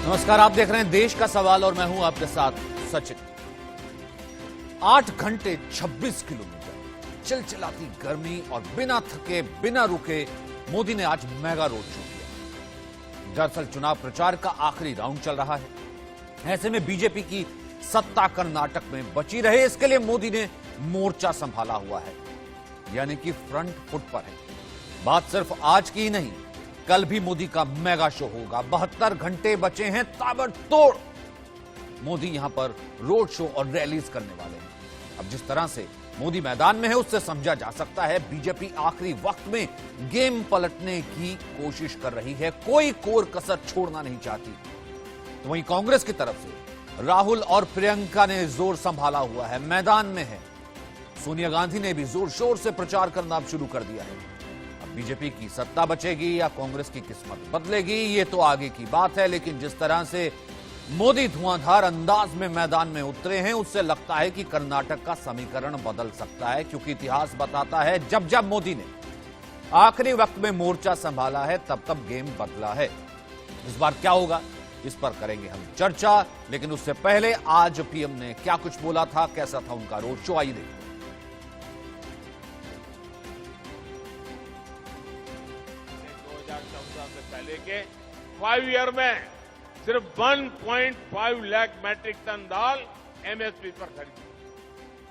नमस्कार, आप देख रहे हैं देश का सवाल और मैं हूं आपके साथ सचिन। 8 घंटे 26 किलोमीटर चिलचिलाती गर्मी और बिना थके बिना रुके मोदी ने आज मेगा रोड शो किया। दरअसल चुनाव प्रचार का आखिरी राउंड चल रहा है। ऐसे में बीजेपी की सत्ता कर्नाटक में बची रहे, इसके लिए मोदी ने मोर्चा संभाला हुआ है, यानी कि फ्रंट फुट पर है। बात सिर्फ आज की ही नहीं, कल भी मोदी का मेगा शो होगा। 72 घंटे बचे हैं, ताबड़तोड़ मोदी यहां पर रोड शो और रैलीज करने वाले हैं। अब जिस तरह से मोदी मैदान में है, उससे समझा जा सकता है बीजेपी आखिरी वक्त में गेम पलटने की कोशिश कर रही है, कोई कोर कसर छोड़ना नहीं चाहती। तो वहीं कांग्रेस की तरफ से राहुल और प्रियंका ने जोर संभाला हुआ है, मैदान में है। सोनिया गांधी ने भी जोर शोर से प्रचार करना अब शुरू कर दिया है। बीजेपी की सत्ता बचेगी या कांग्रेस की किस्मत बदलेगी, ये तो आगे की बात है, लेकिन जिस तरह से मोदी धुआंधार अंदाज में मैदान में उतरे हैं, उससे लगता है कि कर्नाटक का समीकरण बदल सकता है, क्योंकि इतिहास बताता है जब जब मोदी ने आखिरी वक्त में मोर्चा संभाला है, तब तब गेम बदला है। इस बार क्या होगा, इस पर करेंगे हम चर्चा, लेकिन उससे पहले आज पीएम ने क्या कुछ बोला था, कैसा था उनका रोड शो, आइए देखिए। 2014 से पहले के 5 ईयर में सिर्फ 1.5 लाख मैट्रिक टन दाल एमएसपी पर खरीदी।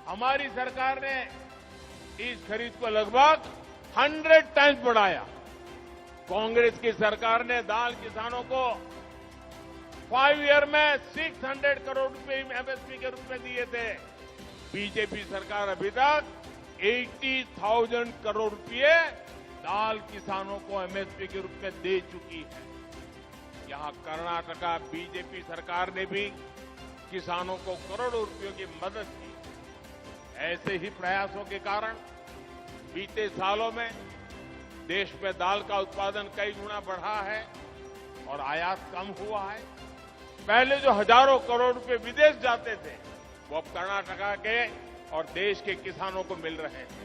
हमारी सरकार ने इस खरीद को लगभग 100 टाइम्स बढ़ाया। कांग्रेस की सरकार ने दाल किसानों को 5 ईयर में 600 करोड़ रुपए एमएसपी के रूप में दिए थे। बीजेपी सरकार अभी तक 80,000 करोड़ रुपए दाल किसानों को एमएसपी के रूप में दे चुकी है। यहां कर्नाटका बीजेपी सरकार ने भी किसानों को करोड़ों रुपयों की मदद की। ऐसे ही प्रयासों के कारण बीते सालों में देश में दाल का उत्पादन कई गुना बढ़ा है और आयात कम हुआ है। पहले जो हजारों करोड़ रुपए विदेश जाते थे, वो अब कर्नाटका के और देश के किसानों को मिल रहे हैं।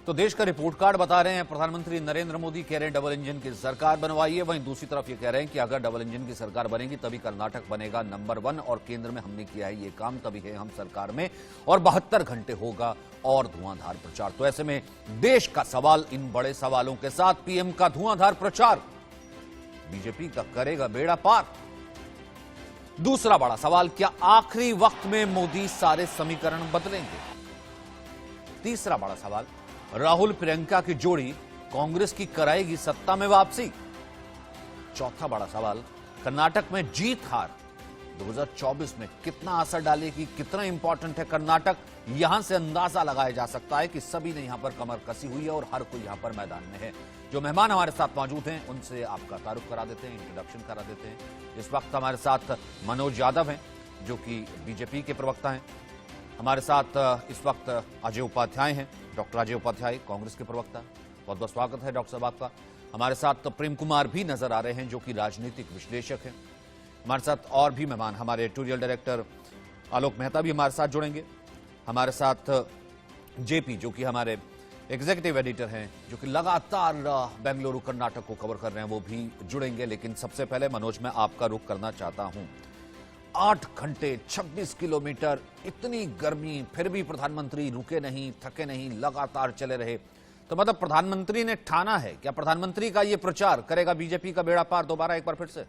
तो देश का रिपोर्ट कार्ड बता रहे हैं प्रधानमंत्री नरेंद्र मोदी, कह रहे हैं डबल इंजन की सरकार बनवाइए। वहीं दूसरी तरफ ये कह रहे हैं कि अगर डबल इंजन की सरकार बनेगी तभी कर्नाटक बनेगा नंबर 1 और केंद्र में हमने किया है ये काम, तभी है हम सरकार में, और 72 घंटे होगा और धुआंधार प्रचार। तो ऐसे में देश का सवाल, इन बड़े सवालों के साथ पीएम का धुआंधार प्रचार बीजेपी का करेगा बेड़ा पार। दूसरा बड़ा सवाल, क्या आखिरी वक्त में मोदी सारे समीकरण बदलेंगे? तीसरा बड़ा सवाल, राहुल प्रियंका की जोड़ी कांग्रेस की कराएगी सत्ता में वापसी? चौथा बड़ा सवाल, कर्नाटक में जीत हार 2024 में कितना असर डालेगी, कितना इंपॉर्टेंट है कर्नाटक? यहां से अंदाजा लगाया जा सकता है कि सभी ने यहां पर कमर कसी हुई है और हर कोई यहां पर मैदान में है। जो मेहमान हमारे साथ मौजूद हैं, उनसे आपका तारुफ करा देते हैं, इंट्रोडक्शन करा देते हैं। इस वक्त हमारे साथ मनोज यादव हैं, जो कि बीजेपी के प्रवक्ता हैं। हमारे साथ इस वक्त अजय उपाध्याय हैं, डॉक्टर अजय उपाध्याय, कांग्रेस के प्रवक्ता। बहुत बहुत स्वागत है डॉक्टर साहब आपका। हमारे साथ प्रेम कुमार भी नजर आ रहे हैं, जो कि राजनीतिक विश्लेषक हैं। हमारे साथ और भी मेहमान, हमारे एडिटोरियल डायरेक्टर आलोक मेहता भी हमारे साथ जुड़ेंगे। हमारे साथ जेपी, जो कि हमारे एग्जीक्यूटिव एडिटर हैं, जो कि लगातार बेंगलुरु कर्नाटक को कवर कर रहे हैं, वो भी जुड़ेंगे। लेकिन सबसे पहले मनोज, मैं आपका रुख करना चाहता हूं। 8 घंटे 26 किलोमीटर, इतनी गर्मी, फिर भी प्रधानमंत्री रुके नहीं, थके नहीं, लगातार चले रहे। तो मतलब प्रधानमंत्री ने ठाना है, क्या प्रधानमंत्री का यह प्रचार करेगा बीजेपी का बेड़ा पार दोबारा एक बार फिर से?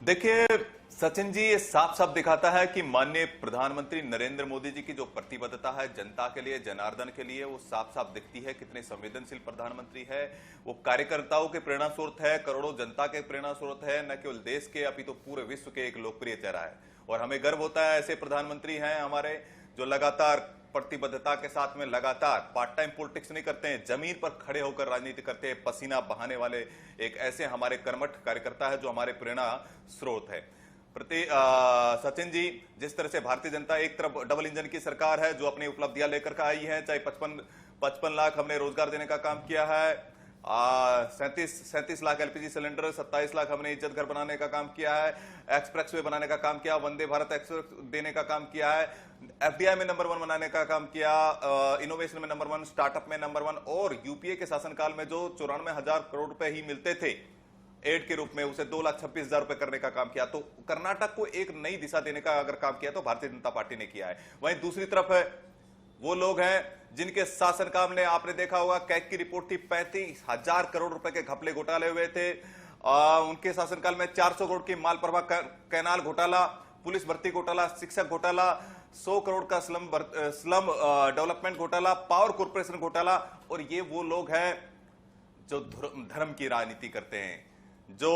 देखिए सचिन जी, ये साफ साफ दिखाता है कि माननीय प्रधानमंत्री नरेंद्र मोदी जी की जो प्रतिबद्धता है जनता के लिए, जनार्दन के लिए, वो साफ साफ दिखती है। कितने संवेदनशील प्रधानमंत्री है, वो कार्यकर्ताओं के प्रेरणा स्रोत है, करोड़ों जनता के प्रेरणा स्रोत है, न केवल देश के अपितु पूरे विश्व के एक लोकप्रिय चेहरा है। और हमें गर्व होता है ऐसे प्रधानमंत्री हैं हमारे, जो लगातार प्रतिबद्धता के साथ में लगातार पार्ट टाइम पॉलिटिक्स नहीं करते हैं, जमीन पर खड़े होकर राजनीति करते हैं, पसीना बहाने वाले एक ऐसे हमारे कर्मठ कार्यकर्ता है, जो हमारे प्रेरणा स्रोत है। सचिन जी, जिस तरह से भारतीय जनता एक तरफ डबल इंजन की सरकार है, जो अपनी उपलब्धियां लेकर के आई है, चाहे 55 लाख हमने रोजगार देने का काम किया है, सैंतीस लाख एलपीजी सिलेंडर, 27 लाख हमने इज्जत घर बनाने का काम किया है, एक्सप्रेस वे बनाने का काम किया, वंदे भारत एक्सप्रेस देने का काम किया है, एफडीआई में नंबर 1 बनाने का काम किया, इनोवेशन में नंबर 1, स्टार्टअप में नंबर 1, और यूपीए के शासनकाल में जो 94,000 करोड़ रुपए ही मिलते थे एड के रूप में, उसे 2,26,000 रुपए करने का काम किया। तो कर्नाटक को एक नई दिशा देने का अगर काम किया तो भारतीय जनता पार्टी ने किया है। वहीं दूसरी तरफ है वो लोग हैं जिनके शासनकाल में आपने देखा होगा, कैग की रिपोर्ट थी, 35,000 करोड़ रुपए के घपले घोटाले हुए थे। उनके शासनकाल में 400 करोड़ की माल प्रवाह कैनाल घोटाला, पुलिस भर्ती घोटाला, शिक्षक घोटाला, 100 करोड़ का स्लम डेवलपमेंट घोटाला, पावर कॉर्पोरेशन घोटाला। और ये वो लोग हैं जो धर्म की राजनीति करते हैं, जो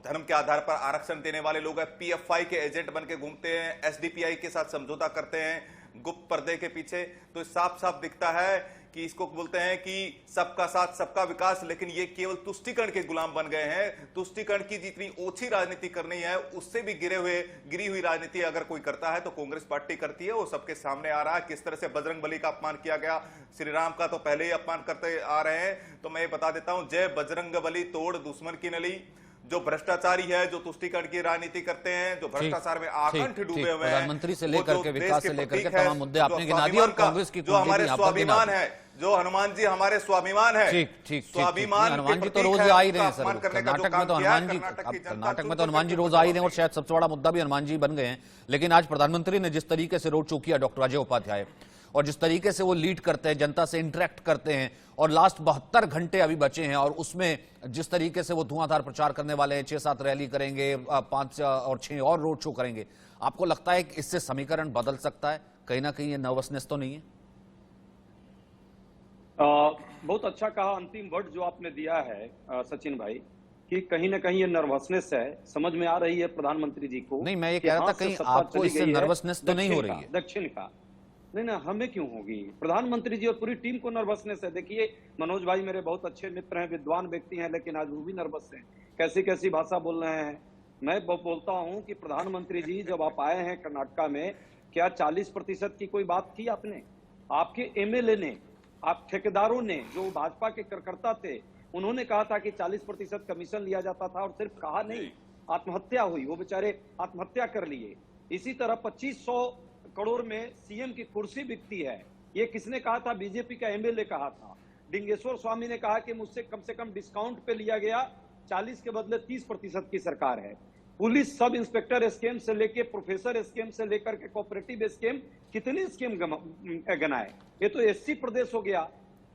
धर्म के आधार पर आरक्षण देने वाले लोग हैं, पीएफआई के एजेंट बन के घूमते हैं, एसडीपीआई के साथ समझौता करते हैं गुप्त पर्दे के पीछे। तो साफ साफ दिखता है कि इसको बोलते हैं कि सबका साथ सबका विकास, लेकिन ये केवल तुष्टीकरण के गुलाम बन गए हैं। तुष्टीकरण की जितनी ओछी राजनीति करनी है, उससे भी गिरी हुई राजनीति अगर कोई करता है तो कांग्रेस पार्टी करती है। वो सबके सामने आ रहा है किस तरह से बजरंग बली का अपमान किया गया, श्री राम का तो पहले ही अपमान करते आ रहे हैं। तो मैं ये बता देता हूं, जय बजरंग बली तोड़ दुश्मन की नली। जो भ्रष्टाचारी है, जो तुष्टीकरण की राजनीति करते हैं, जो भ्रष्टाचार में आकंठ डूबे हुए हैं, प्रधानमंत्री से लेकर के विकास से लेकर के तमाम मुद्दे आपने गिना दिए, और कांग्रेस की जो हमारे स्वाभिमान है, जो हनुमान जी हमारे स्वाभिमान है। ठीक स्वाभिमान हनुमान जी तो रोज आ ही रहे हैं सर, कर्नाटक में तो हनुमान जी रोज आ ही रहे हैं, और शायद सबसे बड़ा मुद्दा भी हनुमान जी बन गए हैं। लेकिन आज प्रधानमंत्री ने जिस तरीके से रोड शो किया डॉक्टर अजय उपाध्याय, और जिस तरीके से वो लीड करते हैं, जनता से इंटरेक्ट करते हैं, और लास्ट 72 घंटे अभी बचे हैं, और उसमें जिस तरीके से वो धुआंधार प्रचार करने वाले हैं, 6-7 रैली करेंगे, 5 और 6 और रोड शो करेंगे, आपको लगता है कि इससे समीकरण बदल सकता है? कहीं ना कहीं ये नर्वसनेस तो नहीं है? बहुत अच्छा कहा अंतिम वर्ड जो आपने दिया है सचिन भाई, कि कहीं ना कहीं ये नर्वसनेस है, समझ में आ रही है प्रधानमंत्री जी को। नहीं, मैं ये कह रहा था कहीं आपको इससे नर्वसनेस तो नहीं हो रही है? दक्षिण का नहीं ना, हमें क्यों होगी? प्रधानमंत्री जी और पूरी टीम को नर्वसनेस है। देखिए, मनोज भाई मेरे बहुत अच्छे मित्र हैं, विद्वान व्यक्ति हैं, लेकिन आज वो भी नर्वस हैं। कैसी कैसी भाषा बोल रहे हैं। मैं बोलता हूं कि प्रधानमंत्री जी जब आप आए हैं कर्नाटका में, क्या 40% की कोई बात की आपने? आपके एमएलए ने, आप ठेकेदारों ने, जो भाजपा के कार्यकर्ता थे, उन्होंने कहा था कि 40% कमीशन लिया जाता था, और सिर्फ कहा नहीं, आत्महत्या हुई, वो बेचारे आत्महत्या कर लिए। इसी तरह 2500 करोड़ में सीएम की कुर्सी बिकती है, ये किसने कहा था? बीजेपी का एमएलए कहा था। डिंगेश्वर स्वामी ने कहा कि मुझसे कम से कम डिस्काउंट पे लिया गया, 40 के बदले 30% की सरकार है। पुलिस सब इंस्पेक्टर स्कीम से लेके प्रोफेसर स्कीम से लेकर के कोऑपरेटिव स्कीम, कितनी स्कीम गनाए। ये तो एससी प्रदेश हो गया,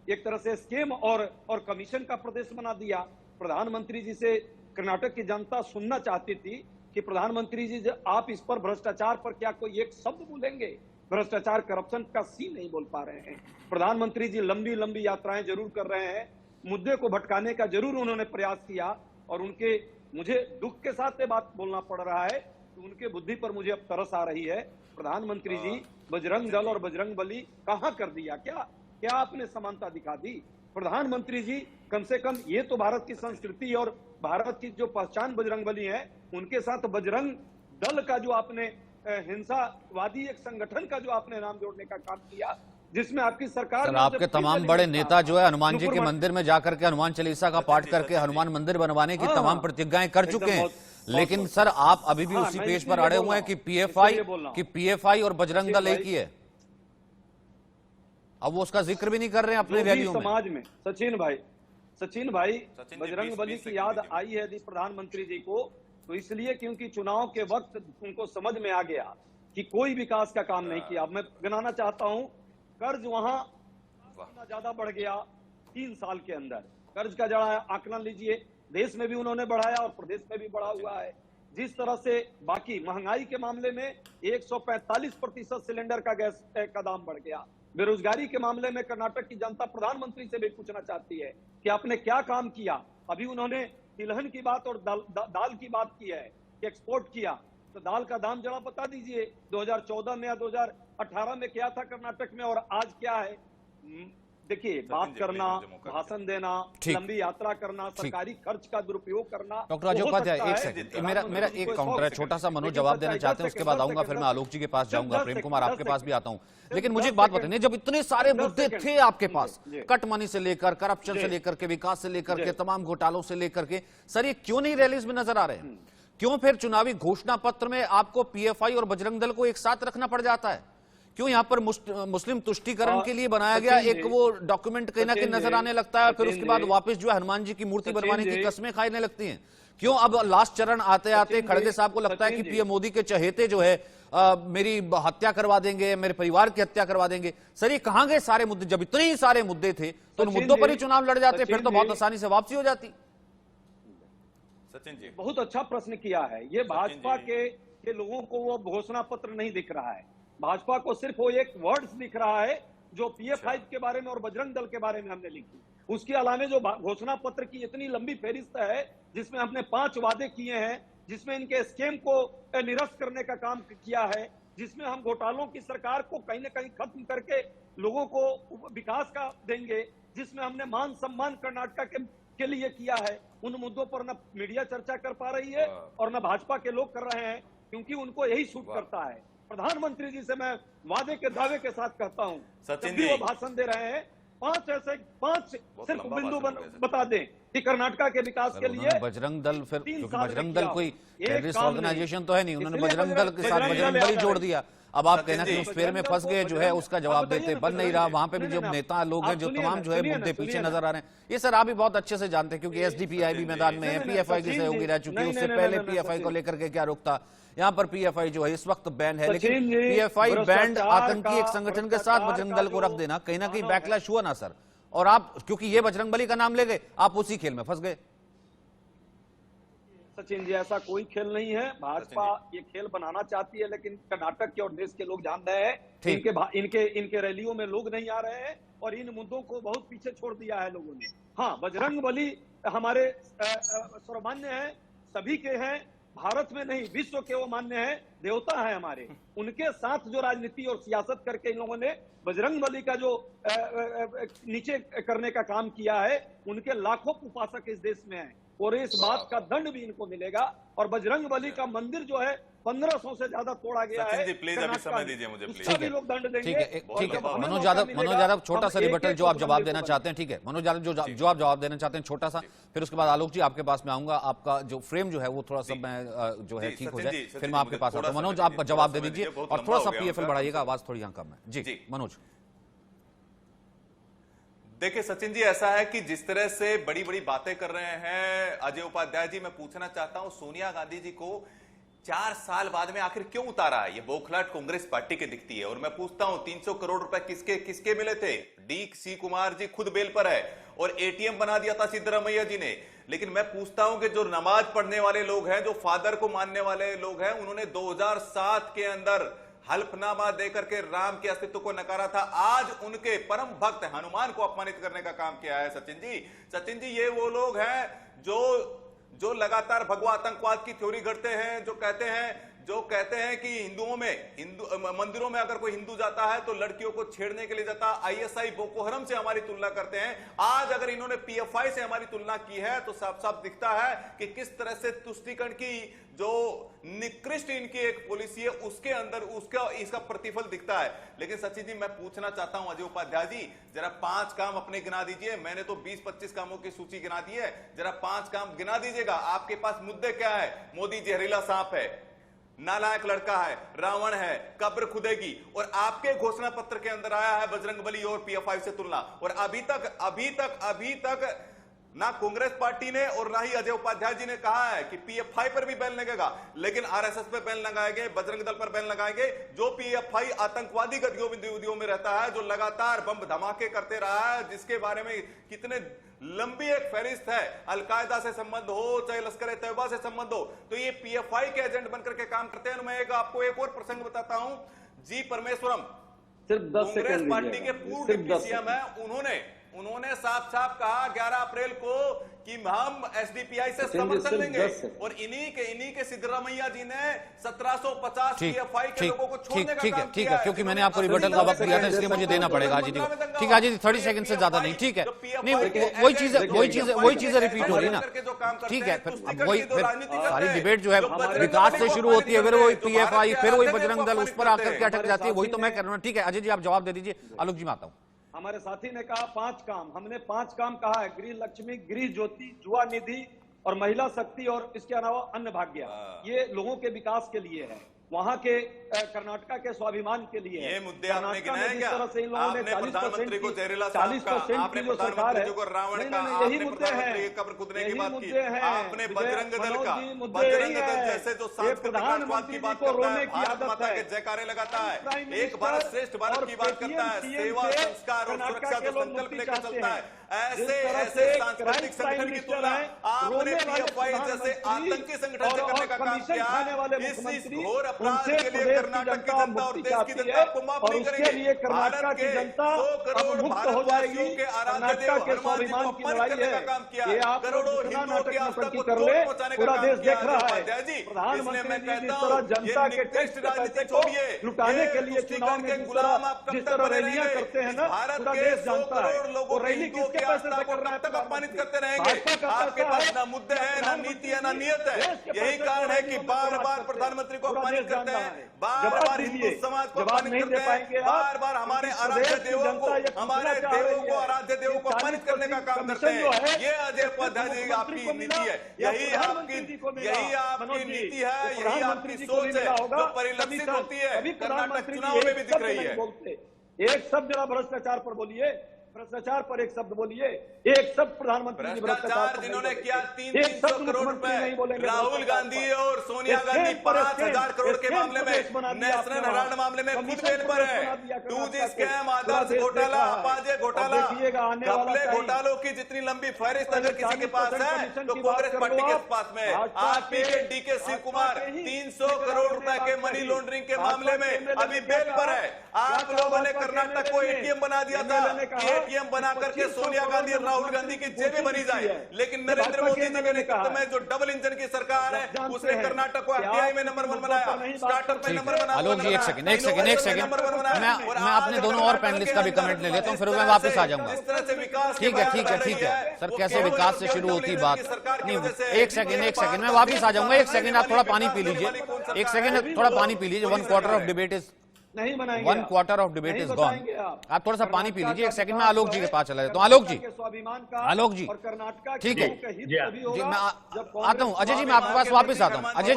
एक तरह से स्कीम और कमीशन का प्रदेश बना दिया। प्रधानमंत्री जी से कर्नाटक की जनता सुनना चाहती थी कि प्रधानमंत्री जी आप इस पर भ्रष्टाचार पर क्या कोई एक शब्द बोलेंगे? भ्रष्टाचार करप्शन का सी नहीं बोल पा रहे हैं। प्रधानमंत्री जी लंबी लंबी यात्राएं जरूर कर रहे हैं, मुद्दे को भटकाने का जरूर उन्होंने प्रयास किया, और उनके, मुझे दुख के साथ ये बात बोलना पड़ रहा है कि उनके बुद्धि पर मुझे अब तरस आ रही है। प्रधानमंत्री जी बजरंग दल और बजरंग बली कहां कर दिया? क्या आपने समानता दिखा दी? प्रधानमंत्री जी कम से कम ये तो भारत की संस्कृति और भारत की जो पहचान बजरंग बली है, उनके साथ बजरंग दल का जो आपने हिंसावादी एक संगठन का जो आपने नाम जोड़ने का काम किया, जिसमें आपकी सरकार सर, आपके तमाम बड़े नेता जो है हनुमान जी के मंदिर में जाकर के हनुमान चालीसा का पाठ करके हनुमान मंदिर बनवाने की तमाम प्रतिज्ञाएं कर चुके हैं। लेकिन सर, आप अभी भी उसी पेज पर अड़े हुए हैं कि पीएफआई और बजरंग दल एक ही है। अब वो उसका जिक्र भी नहीं कर रहे हैं अपने रैलियों में। समाज में सचिन भाई बजरंग बली की याद आई है यदि प्रधानमंत्री जी को, तो इसलिए क्योंकि चुनाव के वक्त उनको समझ में आ गया कि कोई विकास का काम नहीं किया। अब मैं गिनाना चाहता हूं, कर्ज वहां ज्यादा बढ़ गया 3 साल के अंदर। कर्ज का जरा आकलन लीजिए, देश में भी उन्होंने बढ़ाया और प्रदेश में भी बढ़ा हुआ है। जिस तरह से बाकी महंगाई के मामले में 145% सिलेंडर का गैस का दाम बढ़ गया। बेरोजगारी के मामले में कर्नाटक की जनता प्रधानमंत्री से भी पूछना चाहती है कि आपने क्या काम किया। अभी उन्होंने तिलहन की बात और दाल की बात की है कि एक्सपोर्ट किया, तो दाल का दाम जरा बता दीजिए 2014 में या 2018 में क्या था कर्नाटक में, और आज क्या है। देखिए, बात जी, करना, मुझे मौका भाषण देना, ठीक। लंबी यात्रा करना, सरकारी खर्च का दुरुपयोग करना। डॉक्टर अजय हो उपाध्याय, सकता एक है, सेकंड, मेरा एक काउंटर है, छोटा सा मनोज लेकिन जवाब सच्चाई, देना 10 चाहते हैं, उसके बाद 10 आऊंगा, फिर मैं आलोक जी के पास जाऊंगा, 10 प्रेम कुमार आपके पास भी आता हूं। लेकिन मुझे एक 10 बात सेकंड। बताइए, जब इतने सारे 10 मुद्दे सेकंड। थे आपके पास, जी। कट मनी से लेकर, करप्शन से जी। लेकर के, विकास से लेकर जी। के, तमाम घोटालों से लेकर के, सर ये क्यों नहीं रैलीज में नजर आ रहे हैं? क्यों फिर चुनावी घोषणा पत्र में आपको पीएफआई और बजरंग दल को एक साथ रखना पड़ जाता है? क्यों यहां पर मुस्लिम तुष्टीकरण के लिए बनाया गया सचिन एक जी, वो डॉक्यूमेंट कहीं ना कहीं सचिन नजर जी, आने लगता है, फिर सचिन उसके बाद जी, वापस जो है हनुमान जी की मूर्ति सचिन बनवाने की जी, कस्में खाने लगती हैं? क्यों अब लास्ट चरण आते आते सचिन जी, खड़गे साहब को लगता है कि सचिन जी। पीएम मोदी के चहेते जो है मेरी हत्या करवा देंगे, मेरे परिवार की हत्या करवा देंगे? सर ये कहां गए सारे मुद्दे? जब इतने ही सारे मुद्दे थे तो उन सचिन मुद्दों पर ही जी, चुनाव लड़ जाते, फिर तो सचिन बहुत जी, आसानी से वापसी हो जाती। सचिन जी, बहुत अच्छा प्रश्न किया है। ये भाजपा जी। के लोगों को वो घोषणा पत्र नहीं दिख रहा है। भाजपा को सिर्फ वो एक वर्ड्स दिख रहा है जो पीएफ5 के बारे में और बजरंग दल के बारे में हमने लिखी। उसके अलावा जो घोषणा पत्र की इतनी लंबी फेरिस्त है, जिसमें हमने 5 वादे किए हैं, जिसमें इनके स्कीम को निरस्त करने का काम किया है, जिसमें हम घोटालों की सरकार को कहीं ना कहीं खत्म करके लोगों को विकास का देंगे, जिसमें हमने मान सम्मान कर्नाटक के लिए किया है, उन मुद्दों पर न मीडिया चर्चा कर पा रही है और न भाजपा के लोग कर रहे हैं, क्योंकि उनको यही सूट करता है। प्रधानमंत्री जी से मैं वादे के दावे के साथ कहता हूं, सचिन जब भी जी। वो भाषण दे रहे हैं, 5 सिर्फ लंबा बिंदु भाषण हो गया, बता दें कि कर्नाटका के विकास सर, के उन्होंने लिए बजरंग दल, फिर 3 क्योंकि साल बजरंग में दल किया। कोई एक टेररिस्ट काम ऑर्गेनाइजेशन तो है नहीं, उन्होंने इसलिए बजरंग दल के साथ बजरंग बजरंग दल बली याद जोड़ है। दिया। अब आप सचिन कहना कि जी, उस फेर में बजरंग फंस दल गए को जो है उसका जवाब बताइए देते ना, बन नहीं बजरंग रहा। दल। वहां पे भी नहीं, जो नहीं, नेता लोग हैं, आप जो सुनिए तमाम ना, जो है सुनिए मुद्दे ना, पीछे सुनिए ना। नजर आ रहे हैं, ये सर आप भी बहुत अच्छे से जानते हैं, क्योंकि एसडीपीआई भी मैदान में है, नहीं, नहीं, पीएफआई की सचिन सहयोगी जी, रह चुकी है, नहीं, उससे नहीं, पहले नहीं, नहीं, पीएफआई को सचिन। लेकर के क्या रुख था? यहाँ पर पीएफआई जो है इस वक्त बैन है, लेकिन सचिन जी, पीएफआई बैंड भ्रष्टाचार आतंकी एक का- संगठन के साथ बजरंग दल को रख जो देना कहीं ना कहीं मानव है। बैकलैश हुआ ना सर? और आप क्योंकि ये बजरंग बली का नाम ले गए, आप उसी खेल में फंस गए। सचिन जी, ऐसा कोई खेल नहीं है। भाजपा ये खेल बनाना चाहती है, लेकिन कर्नाटक के और देश के लोग जान रहे हैं। ठीक। इनके रैलियों में लोग नहीं आ रहे हैं और इन मुद्दों को बहुत पीछे छोड़ दिया है लोगों ने। हाँ, बजरंग बली हमारे सर्वमान्य हैं, सभी के हैं, भारत में नहीं विश्व के वो मान्य हैं, देवता है हमारे। उनके साथ जो राजनीति और सियासत करके इन लोगों ने बजरंग बली का जो नीचे करने का काम किया है, उनके लाखों उपासक इस देश में हैं और इस बात का दंड भी इनको मिलेगा। और बजरंग बली का मंदिर जो है 1500 से ज्यादा तोड़ा गया सचिन है। जी, प्लीज अभी कर्नाटक समय में। दीजिए मुझे, प्लीज। उसका भी लोग दंड देंगे। ठीक है, बहुत ठीक है, लंबा मनोज होगा। यादव छोटा सा रिबटल जो आप जवाब देना चाहते चाहते हैं, ठीक है मनोज यादव जो आप जवाब देना चाहते हैं छोटा सा, फिर उसके बाद आलोक जी आपके पास में आऊंगा। आपका जो फ्रेम जो है वो थोड़ा सा मैं जो है जी, ठीक हो सचिन जाए, जी, फिर मैं आपके मुझे पास आता थोड़ा हूं। मनोज समय आप दीजिए, जवाब थोड़ा दे समय दीजिए दीजिए, बहुत और लंबा थोड़ा हो सा गया पीएफएल उनका। बढ़ाइएगा, आवाज थोड़ी यहां कम है। जी मनोज। देखिए सचिन जी, ऐसा है कि जिस तरह से बड़ी बड़ी बातें कर रहे हैं अजय उपाध्याय जी, मैं पूछना चाहता हूं सोनिया गांधी जी को 4 साल बाद में आखिर क्यों उतारा है? ये बौखलाहट कांग्रेस पार्टी की दिखती है। और मैं पूछता हूं 300 करोड़ रुपए किसके किसके मिले थे? डी.सी. कुमार जी खुद बेल पर है और एटीएम बना दिया था सिद्धरामैया जी ने। लेकिन मैं पूछता हूं कि जो नमाज पढ़ने वाले लोग हैं, जो फादर को मानने वाले लोग हैं, उन्होंने 2007 के अंदर हल्फनामा देकर के राम के अस्तित्व को नकारा था। आज उनके परम भक्त हनुमान को अपमानित करने का काम किया है। सचिन जी ये वो लोग हैं जो लगातार भगवा आतंकवाद की थ्योरी गढ़ते हैं, जो कहते हैं कि मंदिरों में अगर कोई हिंदू जाता है तो लड़कियों को छेड़ने के लिए जाता। आईएसआई बोको हरम से हमारी तुलना करते हैं। आज अगर इन्होंने पीएफआई से हमारी तुलना की है तो साफ साफ दिखता है कि किस तरह से तुष्टीकरण की जो निकृष्ट इनकी एक पॉलिसी है उसके अंदर इसका प्रतिफल दिखता है। लेकिन सचिन जी मैं पूछना चाहता हूं अजय उपाध्याय जी, जरा 5 काम अपने गिना दीजिए। मैंने तो 20-25 कामों की सूची गिना दी है, जरा 5 काम गिना दीजिएगा। आपके पास मुद्दे क्या है? मोदी जहरीला सांप है, नालायक लड़का है, रावण है, कब्र खुदेगी। और आपके घोषणा पत्र के अंदर आया है बजरंग बली और पीएफआई से तुलना। और अभी तक ना कांग्रेस पार्टी ने और ना ही अजय उपाध्याय जी ने कहा है कि पीएफआई पर भी बैन लगेगा, लेकिन आरएसएस पर बैन लगाएंगे, बजरंग दल पर बैन लगाएंगे। जो पीएफआई आतंकवादी गतिविधियों में रहता है, जो लगातार बम धमाके करते रहा है, जिसके बारे में कितने लंबी एक फहरिस्त है, अलकायदा से संबंध हो चाहे लश्कर ए तैयबा से संबंध हो, तो ये पीएफआई के एजेंट बनकर के काम करते हैं। मैं आपको एक और प्रसंग बताता हूं। जी परमेश्वरम सिर्फ 10 कांग्रेस सेकंड पार्टी के पूर्व डिप्टी सीएम है, उन्होंने उन्होंने साफ साफ कहा 11 अप्रैल को कि हम एसडीपीआई से सचिन जी, समर्थन सिर्फ लेंगे 10 है। और इन्हीं के सिद्धरामैया जी ने 1750 ठीक पीएफआई के ठीक लोगों को छोड़ने का ठीक है काम ठीक किया है, क्योंकि मैंने जिन्होंने आपको रिबटल का वक्त दिया था इसलिए मुझे देना पड़ेगा अजय जी को। ठीक है अजय जी, 30 सेकंड से ज्यादा नहीं, ठीक है नहीं वही चीजें रिपीट हो रही ना, ठीक है फिर वही सारी डिबेट जो है विकास से शुरू होती है, फिर वही पीएफआई, फिर वही बजरंग दल, उस पर आकर के अटक जाती है, वही तो मैं कह रहा हूँ। ठीक है अजय जी आप जवाब दे दीजिए, आलोक जी मैं आता हूँ। हमारे साथी ने कहा 5 काम, हमने 5 काम कहा है, गृह लक्ष्मी, गृह ज्योति, युवा निधि और महिला शक्ति और इसके अलावा अन्न भाग्य। ये लोगों के विकास के लिए है, वहां के कर्नाटका के स्वाभिमान के लिए है। ये मुद्दे आपने कर्नाटका गिनाए में जिस क्या? तरह से इन लोगों ने आपने 40% प्रधानमंत्री को की जहरीला साहब का, 40% आपने की जो सरकार है, प्रधानमंत्री को रावण नहीं, का, नहीं, यही आपने मुद्दे हैं, प्रधानमंत्री के कब्र खुदने की यही बात मुद्दे की, हैं। आपने बजरंग दल मनोज का, जी, मुद्दे बजरंग यही दल है। जैसे जो ये सांस्कृतिक राष्ट्रवाद प्रधानमंत्री की जी बात को करता है, रोने की भारत आदत माता है। के जयकारे लगाता है, प्राइम एक भारत मिनिस्टर श्रेष्ठ भारत और की बात करता है, पेटीएम सेवा से संस्कार और कर्नाटका सुरक्षा के का लोग संकल्प मुक्ति लेकर चाहते चलता हैं। है। जिस ऐसे तरह ऐसे से सांस्कृतिक प्राइम संगठन की मिनिस्टर तुलना हैं, आपने रोने वाले पीएफआई जैसे प्रधानमंत्री आतंकी संगठन से और करने का काम कमीशन किया। खाने वाले इस मुख्यमंत्री, घोर अपराध उनसे के लिए प्रदेश कर्नाटक की जनता जनता और मुक्ति देश की चाहती जनता है आपको माफ और नहीं उसके करेगी। लिए कर्नाटका भारत की के जनता 100 अब करोड़ मुक्त हो भारतवासियों जाएगी। के आराध्य कर्नाटका देव के हनुमान जी को स्वाभिमान की अपमानित लड़ाई करने का है। काम किया। ये आप करोड़ों जितना हिंदुओं की नाटक आस्था नौटंकी को कर चोट ले, पहुंचाने का पूरा काम देश किया देख रहा है। उपाध्याय जी। इसलिए प्रधानमंत्री मैं जी कहता जिस हूं तरह जनता ये के निकृष्ट टैक्स के राजनीति पैसे को छोड़िए, लुटाने ये के लिए चुनाव तुष्टीकरण में के गुलाम आप कब जिस तक तरह बने रैलियां रहेंगे? करते हैं इस ना, भारत पूरा के देश 100 जानता है करोड़ लोगों वो के रैली हिंदुओं किसके की पैसे आस्था से को कर रहे कब हैं। तक अपमानित करते रहेंगे? भाजपा का आपके पैसा पास है, ना मुद्दे हैं, ना नीति है, ना नियत है। यही कारण है कि बार बार प्रधानमंत्री को अपमानित करते हैं, बार बार हिंदू समाज को अपमानित करते हैं, बार बार हमारे आराध्य देवों को, हमारे देवों को, आराध्य देवों को अपमानित करने का काम करते हैं। ये अजय उपाध्याय जी आपकी नीति है, यही आपकी नीति है, यही आपकी सोच है जो परिलक्षित होती है कर्नाटक चुनाव में भी दिख रही है। एक शब्द जरा भ्रष्टाचार पर बोलिए, भ्रष्टाचार पर एक शब्द बोलिए, एक शब्द प्रधानमंत्री जी भ्रष्टाचार जिन्होंने किया 300 करोड़ रुपए, राहुल गांधी और सोनिया गांधी 5000 करोड़ के मामले में, नेशनल हेराल्ड मामले में खुद बेल पर है। 2G स्कैम, आदर्श घोटाला, अपाजे घोटाला, घपले घोटालों की जितनी लंबी फहरिस्त अगर किसी के पास है तो कांग्रेस पार्टी के पास में। आपके डीके शिव कुमार 300 करोड़ रुपए के मनी लॉन्ड्रिंग के मामले में अभी बेल पर है। आप लोगों ने कर्नाटक को एटीएम बना दिया था, एटीएम बना करके सोनिया गांधी और राहुल गांधी की जेबें बनी जाए, लेकिन नरेंद्र मोदी जी के नेतृत्व में जो डबल इंजन की सरकार है उसने कर्नाटक को एफडीआई में नंबर 1 बनाया, स्टार्टअप में नंबर 1 बनाया। आलोक जी एक सेकंड मैं अपने दोनों और पैनलिस्ट का भी कमेंट ले लेता हूं, फिर मैं वापस आ जाऊंगा। इस तरह से विकास ठीक है सर, कैसे विकास से शुरू होती बात नहीं। एक सेकंड मैं वापस आ जाऊंगा। एक सेकंड आप थोड़ा पानी पी लीजिए, एक सेकंड थोड़ा पानी पी लीजिए। 1 क्वार्टर ऑफ डिबेट इज नहीं बनाएंगे, 1 quarter of debate is gone. आप थोड़ा सा पानी पी लीजिए। एक सेकंड में आलोक जी के पास चला जाता हूं। आलोक जी, आलोक जी, ठीक है जी, मैं आता हूं। अजय जी मैं आपके पास वापस आता हूं। अजय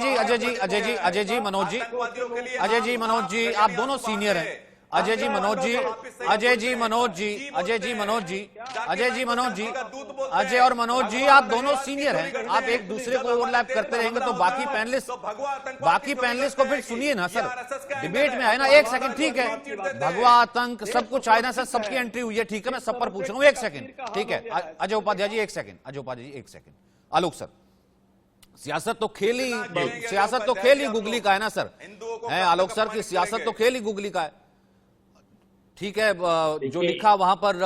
जी, मनोज जी, आप दोनों सीनियर हैं। अजय जी मनोज जी, अजय और मनोज जी आप दोनों सीनियर हैं। आप एक दूसरे को ओवरलैप करते रहेंगे तो बाकी पैनलिस्ट को फिर सुनिए ना सर, डिबेट में आए ना। एक सेकंड, ठीक है, भगवा आतंक सब कुछ आए ना सर, सबकी एंट्री हुई है, ठीक है, मैं सब पर पूछ रहा हूँ। एक सेकंड, ठीक है अजय उपाध्याय जी, एक सेकंड। आलोक सर, सियासत तो खेल ही गुगली का है ना सर, है आलोक सर की सियासत तो खेल ही गुगली का है। ठीक है, जो लिखा वहां पर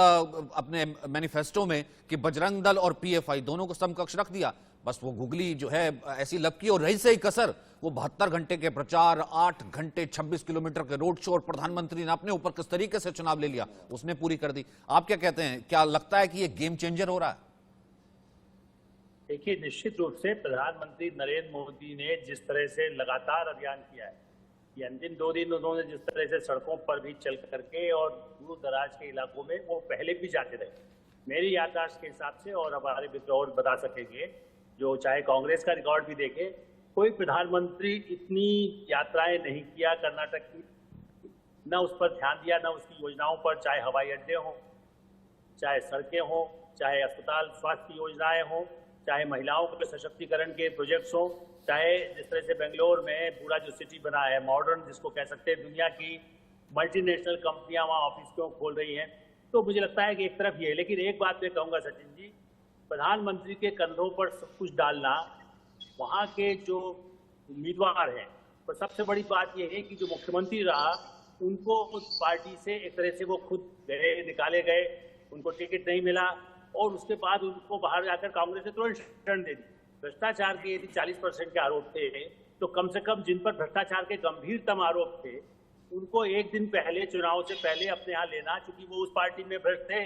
अपने मैनिफेस्टो में कि बजरंग दल और पीएफआई दोनों को समकक्ष रख दिया, बस वो गुगली जो है ऐसी लपकी और रही से ही कसर। वो 72 घंटे के प्रचार, 8 घंटे 26 किलोमीटर के रोड शो और प्रधानमंत्री ने अपने ऊपर किस तरीके से चुनाव ले लिया उसने पूरी कर दी। आप क्या कहते हैं, क्या लगता है कि ये गेम चेंजर हो रहा है? देखिए, निश्चित रूप से प्रधानमंत्री नरेंद्र मोदी ने जिस तरह से लगातार अभियान किया है, ये अंतिम 2 दिन उन्होंने जिस तरह से सड़कों पर भी चल करके और दूर दराज के इलाकों में, वो पहले भी जाते रहे मेरी याददाश्त के हिसाब से, और हमारे मित्र और बता सकेंगे, जो चाहे कांग्रेस का रिकॉर्ड भी देखे, कोई प्रधानमंत्री इतनी यात्राएं नहीं किया कर्नाटक की, न उस पर ध्यान दिया, न उसकी योजनाओं पर, चाहे हवाई अड्डे हों, चाहे सड़कें हों, चाहे अस्पताल स्वास्थ्य की योजनाएं हों, चाहे महिलाओं के सशक्तिकरण के प्रोजेक्ट्स हों, चाहे जिस तरह से बेंगलोर में पूरा जो सिटी बना है मॉडर्न, जिसको कह सकते हैं, दुनिया की मल्टीनेशनल कंपनियां वहाँ ऑफिस क्यों खोल रही हैं। तो मुझे लगता है कि एक तरफ ये है, लेकिन एक बात मैं कहूँगा सचिन जी, प्रधानमंत्री के कंधों पर सब कुछ डालना, वहाँ के जो उम्मीदवार हैं, पर सबसे बड़ी बात यह है कि जो मुख्यमंत्री रहा, उनको उस पार्टी से एक तरह से वो खुद गए, निकाले गए, उनको टिकट नहीं मिला और उसके बाद उनको बाहर जाकर कांग्रेस ने तुरंत शरण दे दी। भ्रष्टाचार के यदि 40% के आरोप थे तो कम से कम जिन पर भ्रष्टाचार के गंभीरतम आरोप थे उनको एक दिन पहले, चुनाव से पहले अपने यहाँ लेना, क्योंकि वो उस पार्टी में भ्रष्ट थे,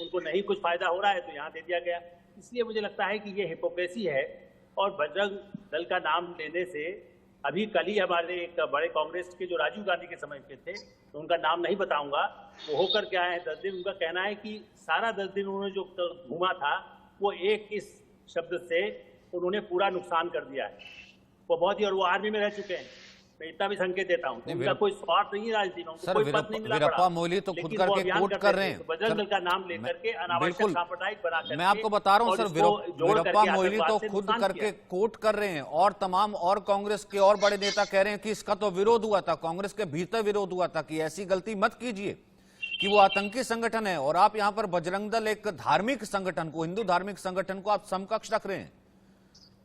उनको नहीं कुछ फायदा हो रहा है तो यहाँ दे दिया गया। इसलिए मुझे लगता है कि ये हिपोक्रेसी है। और बजरंग दल का नाम लेने से, अभी कल ही हमारे एक बड़े कांग्रेस के जो राजीव गांधी के समय के थे, तो उनका नाम नहीं बताऊंगा, वो होकर क्या है 10 दिन, उनका कहना है कि सारा 10 दिन उन्होंने जो घूमा था वो एक इस शब्द से उन्होंने पूरा नुकसान कर दिया है। वो बहुत ही, और वो आर्मी में रह चुके हैं, मैं इतना भी संकेत देता हूँ, उनका कोई स्वार्थ नहीं है राजनीति में, उनको कोई पद नहीं मिला। वीरप्पा मोइली तो खुद करके कोट कर रहे हैं, बजरंग दल का नाम लेकर के अनावश्यक सांप्रदायिक बना करके, मैं आपको बता रहा हूं सर, वीरप्पा मोइली तो खुद करके कोट कर रहे हैं और तमाम और कांग्रेस के और बड़े नेता कह रहे हैं कि इसका तो विरोध हुआ था, कांग्रेस के भीतर विरोध हुआ था कि ऐसी गलती मत कीजिए कि वो आतंकी संगठन है, और आप यहां पर बजरंग दल एक धार्मिक संगठन को, हिंदू धार्मिक संगठन को आप समकक्ष रख रहे हैं।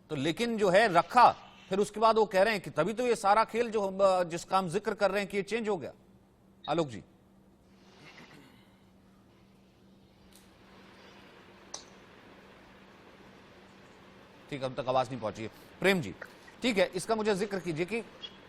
तो लेकिन जो है रखा, फिर उसके बाद वो कह रहे हैं कि तभी तो ये सारा खेल जो जिसका हम जिक्र कर रहे हैं कि ये चेंज हो गया। आलोक जी, ठीक, अब तक आवाज नहीं पहुंची है। प्रेम जी, ठीक है, इसका मुझे जिक्र कीजिए कि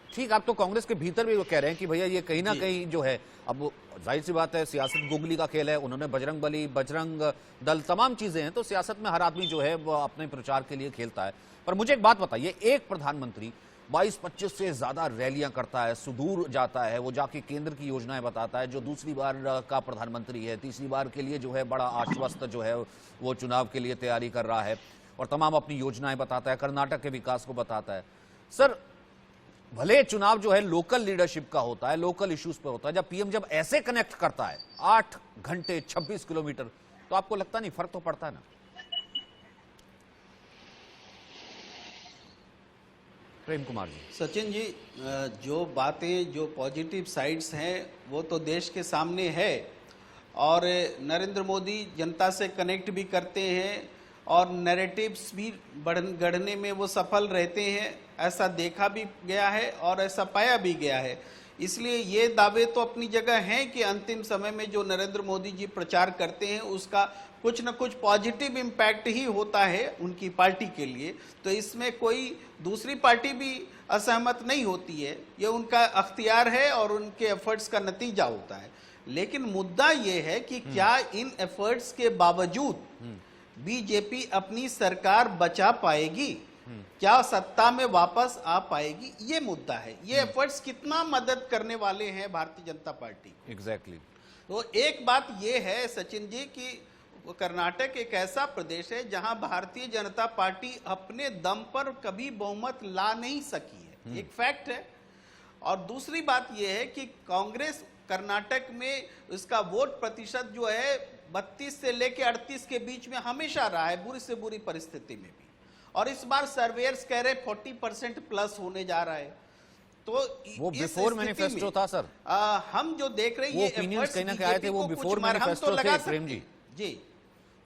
ठीक, आप तो कांग्रेस के भीतर भी वो कह रहे हैं कि भैया ये कहीं ना कहीं जो है, अब जाहिर सी बात है सियासत गुगली का खेल है, उन्होंने बजरंग बली, बजरंग दल, तमाम चीजें हैं, तो सियासत में हर आदमी जो है वो अपने प्रचार के लिए खेलता है। पर मुझे एक बात बताइए, एक प्रधानमंत्री 22-25 से ज्यादा रैलियां करता है, सुदूर जाता है, वो जाके केंद्र की योजनाएं बताता है, जो दूसरी बार का प्रधानमंत्री है, तीसरी बार के लिए जो है बड़ा आश्वस्त जो है वो चुनाव के लिए तैयारी कर रहा है और तमाम अपनी योजनाएं बताता है, कर्नाटक के विकास को बताता है। सर, भले चुनाव जो है लोकल लीडरशिप का होता है, लोकल इश्यूज पे होता है, जब पीएम जब ऐसे कनेक्ट करता है 8 घंटे 26 किलोमीटर, तो आपको लगता नहीं फर्क तो पड़ता है ना? प्रेम कुमार जी। सचिन जी, जो बातें, जो पॉजिटिव साइड्स हैं वो तो देश के सामने है, और नरेंद्र मोदी जनता से कनेक्ट भी करते हैं और नैरेटिव्स भी गढ़ने में वो सफल रहते हैं, ऐसा देखा भी गया है और ऐसा पाया भी गया है। इसलिए ये दावे तो अपनी जगह हैं कि अंतिम समय में जो नरेंद्र मोदी जी प्रचार करते हैं उसका कुछ न कुछ पॉजिटिव इम्पैक्ट ही होता है उनकी पार्टी के लिए, तो इसमें कोई दूसरी पार्टी भी असहमत नहीं होती है, ये उनका अख्तियार है और उनके एफर्ट्स का नतीजा होता है। लेकिन मुद्दा ये है कि क्या इन एफर्ट्स के बावजूद बीजेपी अपनी सरकार बचा पाएगी, क्या सत्ता में वापस आ पाएगी, ये मुद्दा है। ये एफर्ट्स कितना मदद करने वाले हैं भारतीय जनता पार्टी। एग्जैक्टली। तो एक बात ये है सचिन जी कि कर्नाटक एक ऐसा प्रदेश है जहां भारतीय जनता पार्टी अपने दम पर कभी बहुमत ला नहीं सकी है, एक फैक्ट है। और दूसरी बात यह है कि कांग्रेस कर्नाटक में इसका वोट प्रतिशत जो है 32 से लेकर 38 के बीच में हमेशा रहा है, बुरी से बुरी परिस्थिति में भी, और इस बार सर्वेयर्स कह रहे 40% प्लस होने जा रहा है। तो वो बिफोर मैनिफेस्टो था सर, हम जो देख रहे हैं वो ओपिनियंस कहीं ना कहीं आए थे, वो बिफोर मैनिफेस्टो थे प्रेम जी,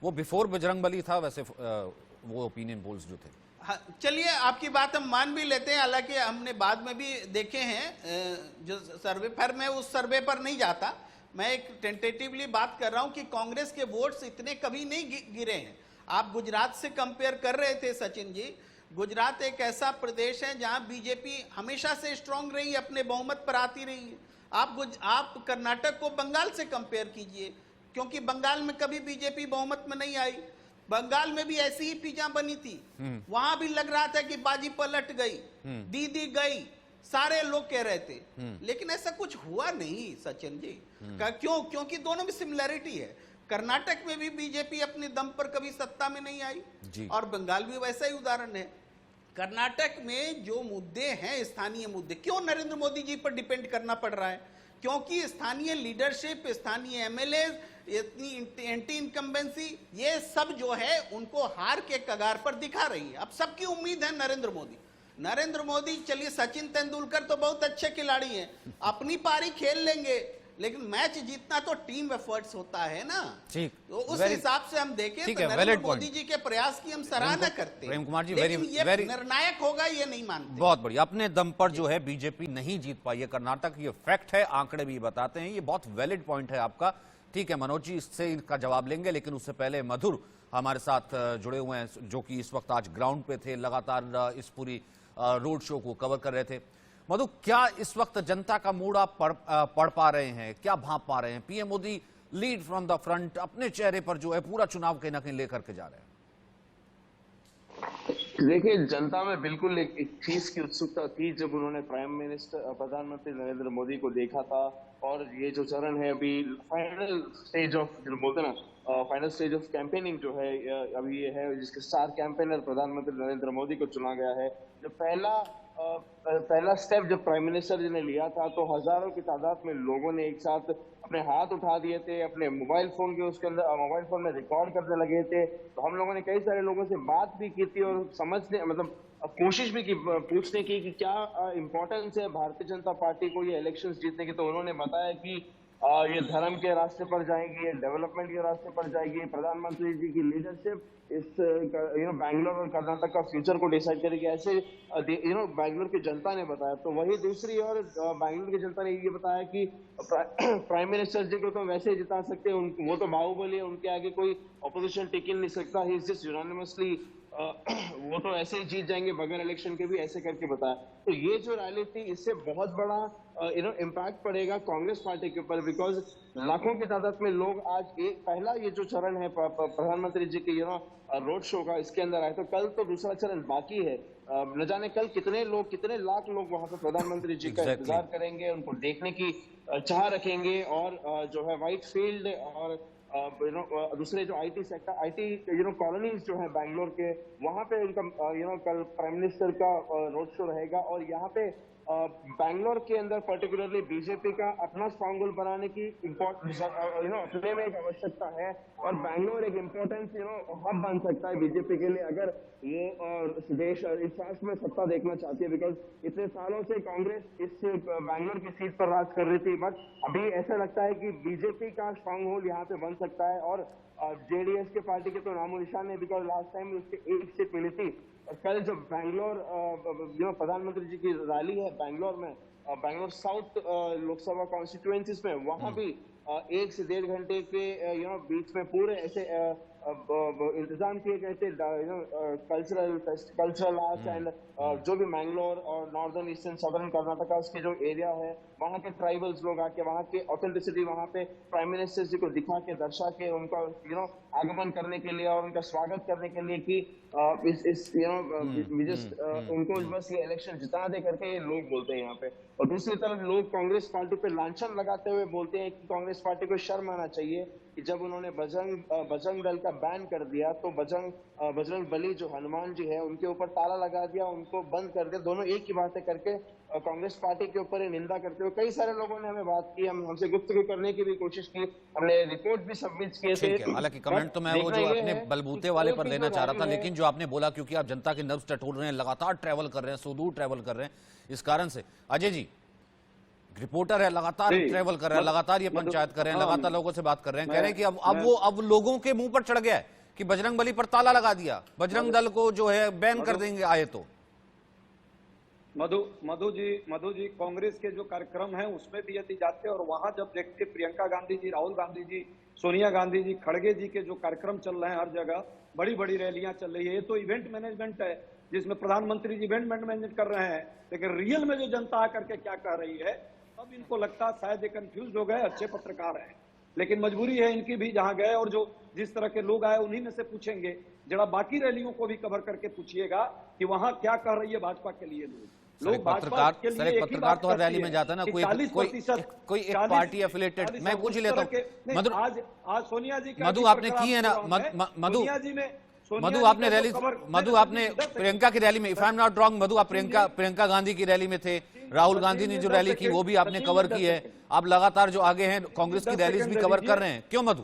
वो बिफोर बजरंग बली था वैसे वो ओपिनियन पोल्स जो थे। हाँ, चलिए आपकी बात हम मान भी लेते हैं, हालांकि हमने बाद में भी देखे हैं जो सर्वे पर, मैं उस सर्वे पर नहीं जाता, मैं एक टेंटेटिवली बात कर रहा हूं कि कांग्रेस के वोट्स इतने कभी नहीं गिरे हैं। आप गुजरात से कंपेयर कर रहे थे सचिन जी, गुजरात एक ऐसा प्रदेश है जहां बीजेपी हमेशा से स्ट्रांग रही, अपने बहुमत पर आती रही है। आप कर्नाटक को बंगाल से कंपेयर कीजिए, क्योंकि बंगाल में कभी बीजेपी बहुमत में नहीं आई, बंगाल में भी ऐसी ही पिज्जा बनी थी, वहां भी लग रहा था कि बाजी पलट गई, दीदी गई, सारे लोग कह रहे थे, लेकिन ऐसा कुछ हुआ नहीं सचिन जी। क्यों? क्योंकि दोनों में सिमिलैरिटी है। कर्नाटक में भी बीजेपी अपने दम पर कभी सत्ता में नहीं आई और बंगाल भी वैसा ही उदाहरण है। कर्नाटक में जो मुद्दे हैं, स्थानीय मुद्दे, क्यों नरेंद्र मोदी जी पर डिपेंड करना पड़ रहा है? क्योंकि स्थानीय लीडरशिप, स्थानीय एमएलए, इतनी एंटी इनकम्बेंसी, ये सब जो है उनको हार के कगार पर दिखा रही है। अब सबकी उम्मीद है नरेंद्र मोदी, चलिए सचिन तेंदुलकर तो बहुत अच्छे खिलाड़ी हैं, अपनी पारी खेल लेंगे, लेकिन मैच जीतना तो टीम एफर्ट्स होता है ना। ठीक, तो उस हिसाब से हम देखें तो नरेंद्र मोदी जी के प्रयास की हम सराहना करते हैं। प्रेम कुमार जी, लेकिन ये निर्णायक होगा ये नहीं मानते। बहुत बढ़िया, अपने दम पर जो है बीजेपी नहीं जीत पाई है कर्नाटक, ये फैक्ट है, आंकड़े भी बताते हैं, ये बहुत वैलिड पॉइंट है आपका। ठीक है, मनोज जी इससे इनका जवाब लेंगे, लेकिन उससे पहले मधुर हमारे साथ जुड़े हुए हैं, जो कि इस वक्त आज ग्राउंड पे थे, लगातार इस पूरी रोड शो को कवर कर रहे थे। मधु, क्या इस वक्त जनता का मूड आप पढ़ पा रहे हैं, क्या भांप पा रहे हैं? PM Modi lead from the front अपने चेहरे पर जो है पूरा चुनाव कहीं ना कहीं लेकर के जा रहे हैं। देखिए, जनता में बिल्कुल एक चीज की उत्सुकता थी जब उन्होंने प्रधानमंत्री नरेंद्र मोदी को देखा था। और ये जो चरण है अभी फाइनल स्टेज ऑफ, जो बोलते हैं ना, फाइनल स्टेज ऑफ कैंपेनिंग जो है अभी ये है, जिसके स्टार कैंपेनर प्रधानमंत्री नरेंद्र मोदी को चुना गया है। जो पहला स्टेप जब प्राइम मिनिस्टर जी ने लिया था तो हजारों की तादाद में लोगों ने एक साथ अपने हाथ उठा दिए थे, अपने मोबाइल फोन के उसके अंदर मोबाइल फोन में रिकॉर्ड करने लगे थे। तो हम लोगों ने कई सारे लोगों से बात भी की थी और समझने, मतलब कोशिश भी की पूछने की कि क्या इंपॉर्टेंस है भारतीय जनता पार्टी को ये इलेक्शंस जीतने की। तो उन्होंने बताया कि ये धर्म के रास्ते पर जाएगी, ये डेवलपमेंट के रास्ते पर जाएगी, प्रधानमंत्री जी की लीडरशिप इस बैंगलोर और कर्नाटक का फ्यूचर को डिसाइड करेगी, ऐसे बैंगलोर की जनता ने बताया। तो वही दूसरी ओर बैंगलोर की जनता ने ये बताया कि प्राइम मिनिस्टर जी को तो वैसे ही जिता सकते हैं, वो तो बाहुबली है, उनके आगे कोई ऑपोजिशन टिक नहीं सकता, ही इज जस्ट यूनानिमसली वो तो ऐसे ही जीत जाएंगे बगैर इलेक्शन के भी, ऐसे करके बताया। तो ये जो रैली थी इससे बहुत बड़ा इम्पैक्ट पड़ेगा कांग्रेस पार्टी के ऊपर, बिकॉज लाखों की तादाद में लोग आज एक पहला ये जो चरण है प्रधानमंत्री जी के रोड शो का, इसके अंदर आए। तो कल तो दूसरा चरण बाकी है। न जाने कल कितने लाख लोग वहां पर प्रधानमंत्री जी का इंतजार करेंगे, उनको देखने की चाह रखेंगे। और जो है व्हाइट फील्ड और दूसरे जो आईटी सेक्टर, आईटी कॉलोनीज जो है बैंगलोर के, वहां पे उनका कल प्राइम मिनिस्टर का रोड शो रहेगा। और यहाँ पे बैंगलोर के अंदर पर्टिकुलरली बीजेपी का अपना स्ट्रॉन्ग होल्ड बनाने की अपने में एक आवश्यकता है। और बैंगलोर एक इम्पोर्टेंट हब बन सकता है बीजेपी के लिए, अगर वो देश इस राष्ट्र में सत्ता देखना चाहती है। बिकॉज इतने सालों से कांग्रेस इस बैंगलोर की सीट पर राज कर रही थी, बट अभी ऐसा लगता है कि बीजेपी का स्ट्रॉन्ग होल्ड यहाँ पे बन सकता है। और जेडीएस के पार्टी के तो नामो निशान है, बिकॉज लास्ट टाइम उसके एक सीट मिली थी। कल जब बैंगलोर प्रधानमंत्री जी की रैली है बैंगलोर में, बैंगलोर साउथ लोकसभा कॉन्स्टिट्यूएंसीज में, वहां भी 1 से 1.5 घंटे के बीच में पूरे ऐसे इंतजाम किए गए थे कल्चरल आर्ट्स एंड जो भी मैंगलोर और नॉर्दर्न ईस्टर्न सदर्न कर्नाटका के जो एरिया है, वहाँ के ट्राइबल्स लोग आके वहाँ के ऑथेंटिसिटी वहाँ पे प्राइम मिनिस्टर जी को दिखा के, दर्शा के उनका आगमन करने के लिए और उनका स्वागत करने के लिए कि उनको बस ये इलेक्शन जिता दे करके ये लोग बोलते हैं यहाँ पे। और दूसरी तरफ लोग कांग्रेस पार्टी पे लांछन लगाते हुए बोलते हैं कि कांग्रेस पार्टी को शर्म आना चाहिए कि जब उन्होंने बजरंग दल का बैन कर दिया तो बजरंग बली जो हनुमान जी है उनके ऊपर ताला लगा दिया, उनको बंद कर दिया। दोनों एक ही बातें करके कांग्रेस पार्टी के ऊपर निंदा करते हुए कई सारे लोगों ने हमें बात की, हमसे गुफ्तगू करने की भी कोशिश की, हमने रिपोर्ट भी सबमिट किए थे। हालांकि कमेंट तो मैं वो जो अपने बलबूते वाले पर लेना चाह रहा था, लेकिन जो आपने बोला क्योंकि आप जनता के नर्व्स टटोल रहे हैं, लगातार ट्रैवल कर रहे हैं, सुदूर ट्रैवल कर रहे हैं, इस कारण से अजय जी रिपोर्टर है, लगातार ट्रैवल कर रहे हैं, लगातार ये पंचायत कर रहे हैं, लगातार लोगों से बात कर रहे हैं, कह रहे हैं कि अब लोगों के मुंह पर चढ़ गया है कि बजरंग बली पर ताला लगा दिया, बजरंग दल को जो है बैन कर देंगे आए तो। मधु जी कांग्रेस के जो कार्यक्रम है उसमें भी यदि जाते और वहां जब देखते प्रियंका गांधी जी, राहुल गांधी जी, सोनिया गांधी जी, खड़गे जी के जो कार्यक्रम चल रहे हैं, हर जगह बड़ी बड़ी रैलियां चल रही है, ये तो इवेंट मैनेजमेंट है जिसमें प्रधानमंत्री जी इवेंट मैनेजमेंट कर रहे हैं। लेकिन रियल में जो जनता आकर के क्या कह रही है, अब इनको लगता है शायद ये कंफ्यूज हो गए, अच्छे पत्रकार हैं लेकिन मजबूरी है इनकी भी, जहां गए और जो जिस तरह के लोग आए उन्हीं में से पूछेंगे। जरा बाकी रैलियों को भी कवर करके पूछिएगा कि वहां क्या कह रही है भाजपा के लिए लोग पत्रकार तो हर रैली में जाता है ना, कोई एक पार्टी एफिलेटेड, मैं पूछ लेता हूँ आज सोनिया जी मधु आपने की है ना, मधु आपने रैली, मधु आपने प्रियंका की रैली में, if I am not wrong Madhu, आप प्रियंका गांधी की रैली में थे, राहुल गांधी ने जो रैली की वो भी आपने कवर की है, आप लगातार जो आगे हैं कांग्रेस की रैलीज भी कवर कर रहे हैं, क्यों मधु?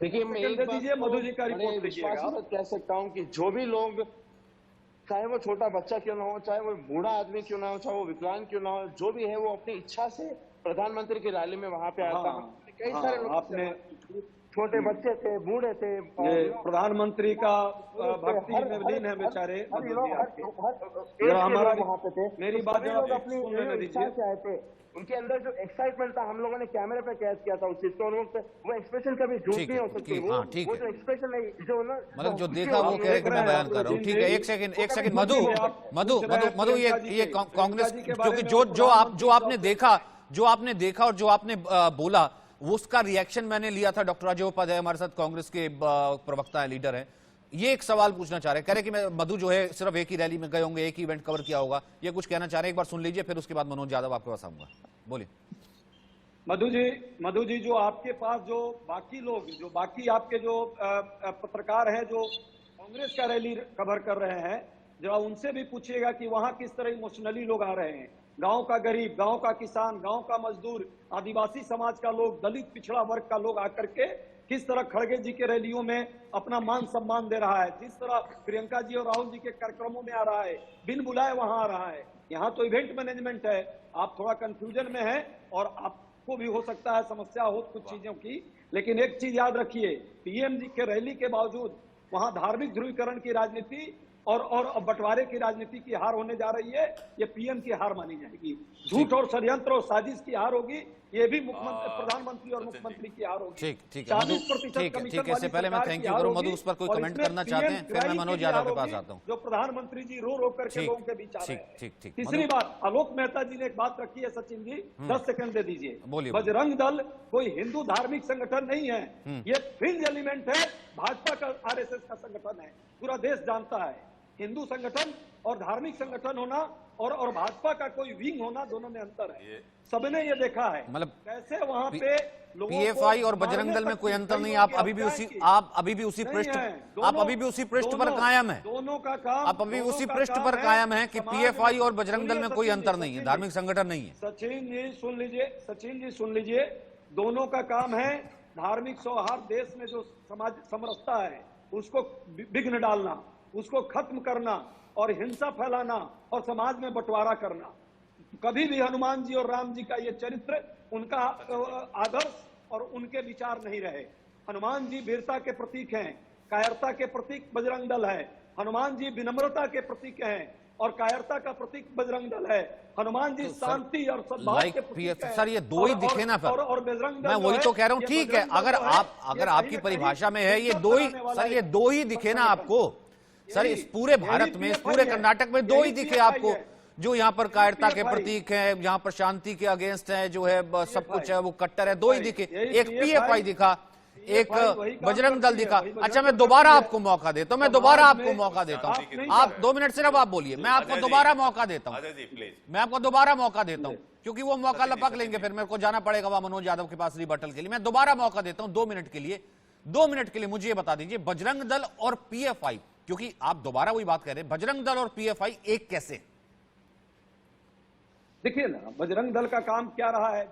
देखिए, मैं एक बात मधु जी का रिपोर्ट विश्वास कह सकता हूँ कि जो भी लोग, चाहे वो छोटा बच्चा क्यों ना हो, चाहे वो बूढ़ा आदमी क्यों ना हो, चाहे वो विकलांग क्यों ना हो, जो भी है वो अपनी इच्छा से प्रधानमंत्री की रैली में वहां पे आता है। कई सारे लोग छोटे बच्चे थे, बूढ़े थे, ये प्रधानमंत्री का भक्ति में लीन है बेचारे। हमारा वहाँ पे थे, मेरी तो बात सभी लोग अपनी इच्छा से आए थे। उनके अंदर जो एक्साइटमेंट था, हम लोगों ने कैमरे पे कैद किया था उस चीज को, वो एक्सप्रेशन कभी झूठ ठीक नहीं है, हो सकती। ठीक, हाँ, ठीक वो है। जो एक्सप्रेशन नहीं, जो ना मतलब जो देखा वो कह रहे कि मैं बयान कर रहा हूँ। ठीक है, एक सेकंड मधु, ये कांग्रेस, क्योंकि जो आपने देखा और जो आपने बोला, वो उसका रिएक्शन मैंने लिया था। डॉक्टर अजय उपाध्याय हमारे साथ कांग्रेस के प्रवक्ता है, लीडर है, ये एक सवाल पूछना चाह रहे हैं। कह रहे कि मैं मधु जो है सिर्फ एक ही रैली में गए होंगे, एक ही इवेंट कवर किया होगा, ये कुछ कहना चाह रहे हैं। एक बार सुन लीजिए, फिर उसके बाद मनोज यादव आपके पास आऊंगा। बोलिए। मधु जी, जो आपके पास जो बाकी लोग, जो बाकी आपके जो पत्रकार हैं जो कांग्रेस का रैली कवर कर रहे हैं, जरा उनसे भी पूछिएगा कि वहां किस तरह इमोशनली लोग आ रहे हैं। गांव का गरीब, गांव का किसान, गांव का मजदूर, आदिवासी समाज का लोग, दलित पिछड़ा वर्ग का लोग आकर के किस तरह खड़गे जी के रैलियों में अपना मान सम्मान दे रहा है, जिस तरह प्रियंका जी और राहुल जी के कार्यक्रमों में आ रहा है, बिन बुलाए वहां आ रहा है। यहाँ तो इवेंट मैनेजमेंट है, आप थोड़ा कंफ्यूजन में हैं और आपको भी हो सकता है समस्या हो कुछ चीजों की। लेकिन एक चीज याद रखिए, पीएम जी के रैली के बावजूद वहां धार्मिक ध्रुवीकरण की राजनीति और बंटवारे की राजनीति की हार होने जा रही है। ये पीएम की हार मानी जाएगी। झूठ और षड्यंत्र और साजिश की हार होगी। ये भी प्रधानमंत्री और मुख्यमंत्री की हार होगी। ठीक है मधु, ठीक है। इससे पहले मैं थैंक यू करूं मधु, उस पर कोई कमेंट करना चाहते हैं, फिर मैं मनोज यादव के पास आता हूं। जो प्रधानमंत्री जी रो करके लोगों के बीच आ रहे हैं। ठीक। तीसरी बात, आलोक मेहता जी ने एक बात रखी है। सचिन जी 10 सेकंड दे दीजिए। बोलिए। बजरंग दल कोई हिंदू धार्मिक संगठन नहीं है, ये फ्रिंज एलिमेंट है, भाजपा का आरएसएस का संगठन है। पूरा देश जानता है हिंदू संगठन और धार्मिक संगठन होना और भाजपा का कोई विंग होना, दोनों में अंतर है। सबने ये देखा है, मतलब कैसे वहां पे पीएफआई और बजरंग दल में कोई अंतर नहीं। आप अभी भी उसी पृष्ठ पर कायम है। दोनों का काम, आप अभी उसी पृष्ठ पर कायम है कि पीएफआई और बजरंग दल में कोई अंतर नहीं है, धार्मिक संगठन नहीं है। सचिन जी सुन लीजिए, दोनों का काम है धार्मिक सौहार्द, देश में जो समाज समरसता है उसको विघ्न डालना, उसको खत्म करना और हिंसा फैलाना और समाज में बंटवारा करना। कभी भी हनुमान जी और राम जी का ये चरित्र, उनका आदर्श और उनके विचार नहीं रहे। हनुमान जी वीरता के प्रतीक हैं, कायरता के प्रतीक बजरंग दल है। हनुमान जी विनम्रता के प्रतीक हैं और कायरता का प्रतीक बजरंग दल है। हनुमान जी शांति और सद्भाव के प्रतीक हैं। सर ये दो ही दिखे ना, और बजरंग दल, मैं वही तो कह रहा हूँ। ठीक है, अगर आपकी परिभाषा में है ये दो ही दिखे ना आपको। सर इस पूरे भारत में, इस पूरे कर्नाटक में दो ही दिखे आपको, जो यहाँ पर कायरता के प्रतीक है, यहाँ पर शांति के अगेंस्ट है, जो है सब कुछ है वो कट्टर है। दो ही दिखे, एक पीएफआई दिखा, एक बजरंग दल दिखा। अच्छा मैं दोबारा आपको मौका देता हूँ, आप 2 मिनट सिर्फ आप बोलिए, मैं आपको दोबारा मौका देता हूँ, क्योंकि वो मौका लपक लेंगे, फिर मेरे को जाना पड़ेगा वहां मनोज यादव के पास रिबटल के लिए। मैं दोबारा मौका देता हूँ 2 मिनट के लिए मुझे ये बता दीजिए, बजरंग दल और पीएफआई, क्योंकि आप दोबारा वही बात कह रहे हैं, बजरंग दल और पीएफआई एक कैसे? देखिए ना, बजरंग दल का काम क्या रहा है,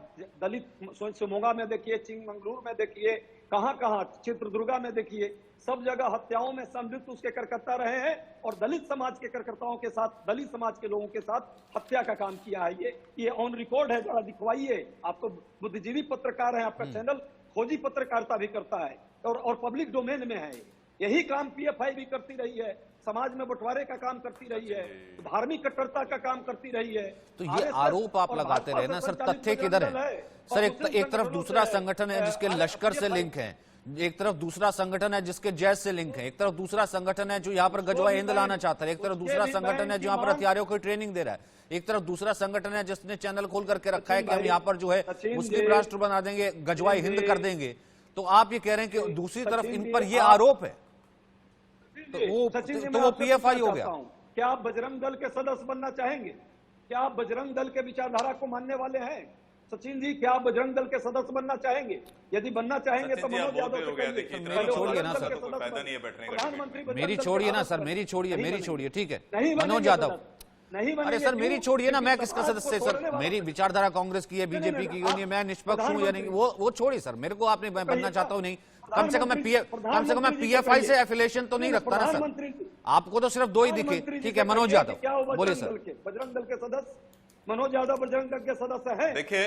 दलित शिमोगा में देखिए, चिंगमंगलुरु में देखिए, कहां चित्रदुर्गा में देखिए, सब जगह हत्याओं में संलिप्त उसके कार्यकर्ता रहे हैं और दलित समाज के कार्यकर्ताओं के साथ, दलित समाज के लोगों के साथ हत्या का काम किया है। ये ऑन रिकॉर्ड है, जरा दिखवाइए। आप तो बुद्धिजीवी पत्रकार हैं, आपका चैनल खोजी पत्रकारिता भी करता है और पब्लिक डोमेन में है। यही काम पीएफआई भी करती रही है, समाज में बंटवारे का काम करती रही है, धार्मिक कट्टरता का काम करती रही है। तो ये आरोप आप लगाते रहे ना सर, तथ्य किधर है? सर एक तरफ दूसरा संगठन है जिसके लश्कर से लिंक है, एक तरफ दूसरा संगठन है जिसके जैश से लिंक है, एक तरफ दूसरा संगठन है जो यहाँ पर गजवा हिंद लाना चाहता है, एक तरफ दूसरा संगठन है जो यहाँ पर हथियारों को ट्रेनिंग दे रहा है, एक तरफ दूसरा संगठन है जिसने चैनल खोल करके रखा है कि हम यहाँ पर जो है मुस्लिम राष्ट्र बना देंगे, गजवा हिंद कर देंगे। तो आप ये कह रहे हैं कि दूसरी तरफ इन पर ये आरोप है, तो वो पीएफआई हो गया। क्या आप बजरंग दल के सदस्य बनना चाहेंगे? क्या आप बजरंग दल के विचारधारा को मानने वाले हैं? सचिन जी, क्या आप बजरंग दल के सदस्य बनना चाहेंगे? यदि बनना चाहेंगे तो मनोज यादव से मेरी छोड़िए ना सर, मेरी छोड़िए ना सर, मेरी छोड़िए, ठीक है मनोज यादव। अरे सर मेरी छोड़िए ना, मैं किसका सदस्य? सर मेरी विचारधारा कांग्रेस की है, बीजेपी की नहीं, मैं निष्पक्ष हूं या नहीं, वो छोड़िए सर, मेरे को आपने बनना चाहता हूं नहीं, कम से कम मैं पीएफआई से एफिलिएशन तो नहीं रखता ना सर। आपको तो सिर्फ 2 ही दिखे। ठीक है मनोज यादव बोलिए सर। बजरंग दल के सदस्य मनोज यादव बजरंग दल के सदस्य हैं। देखिए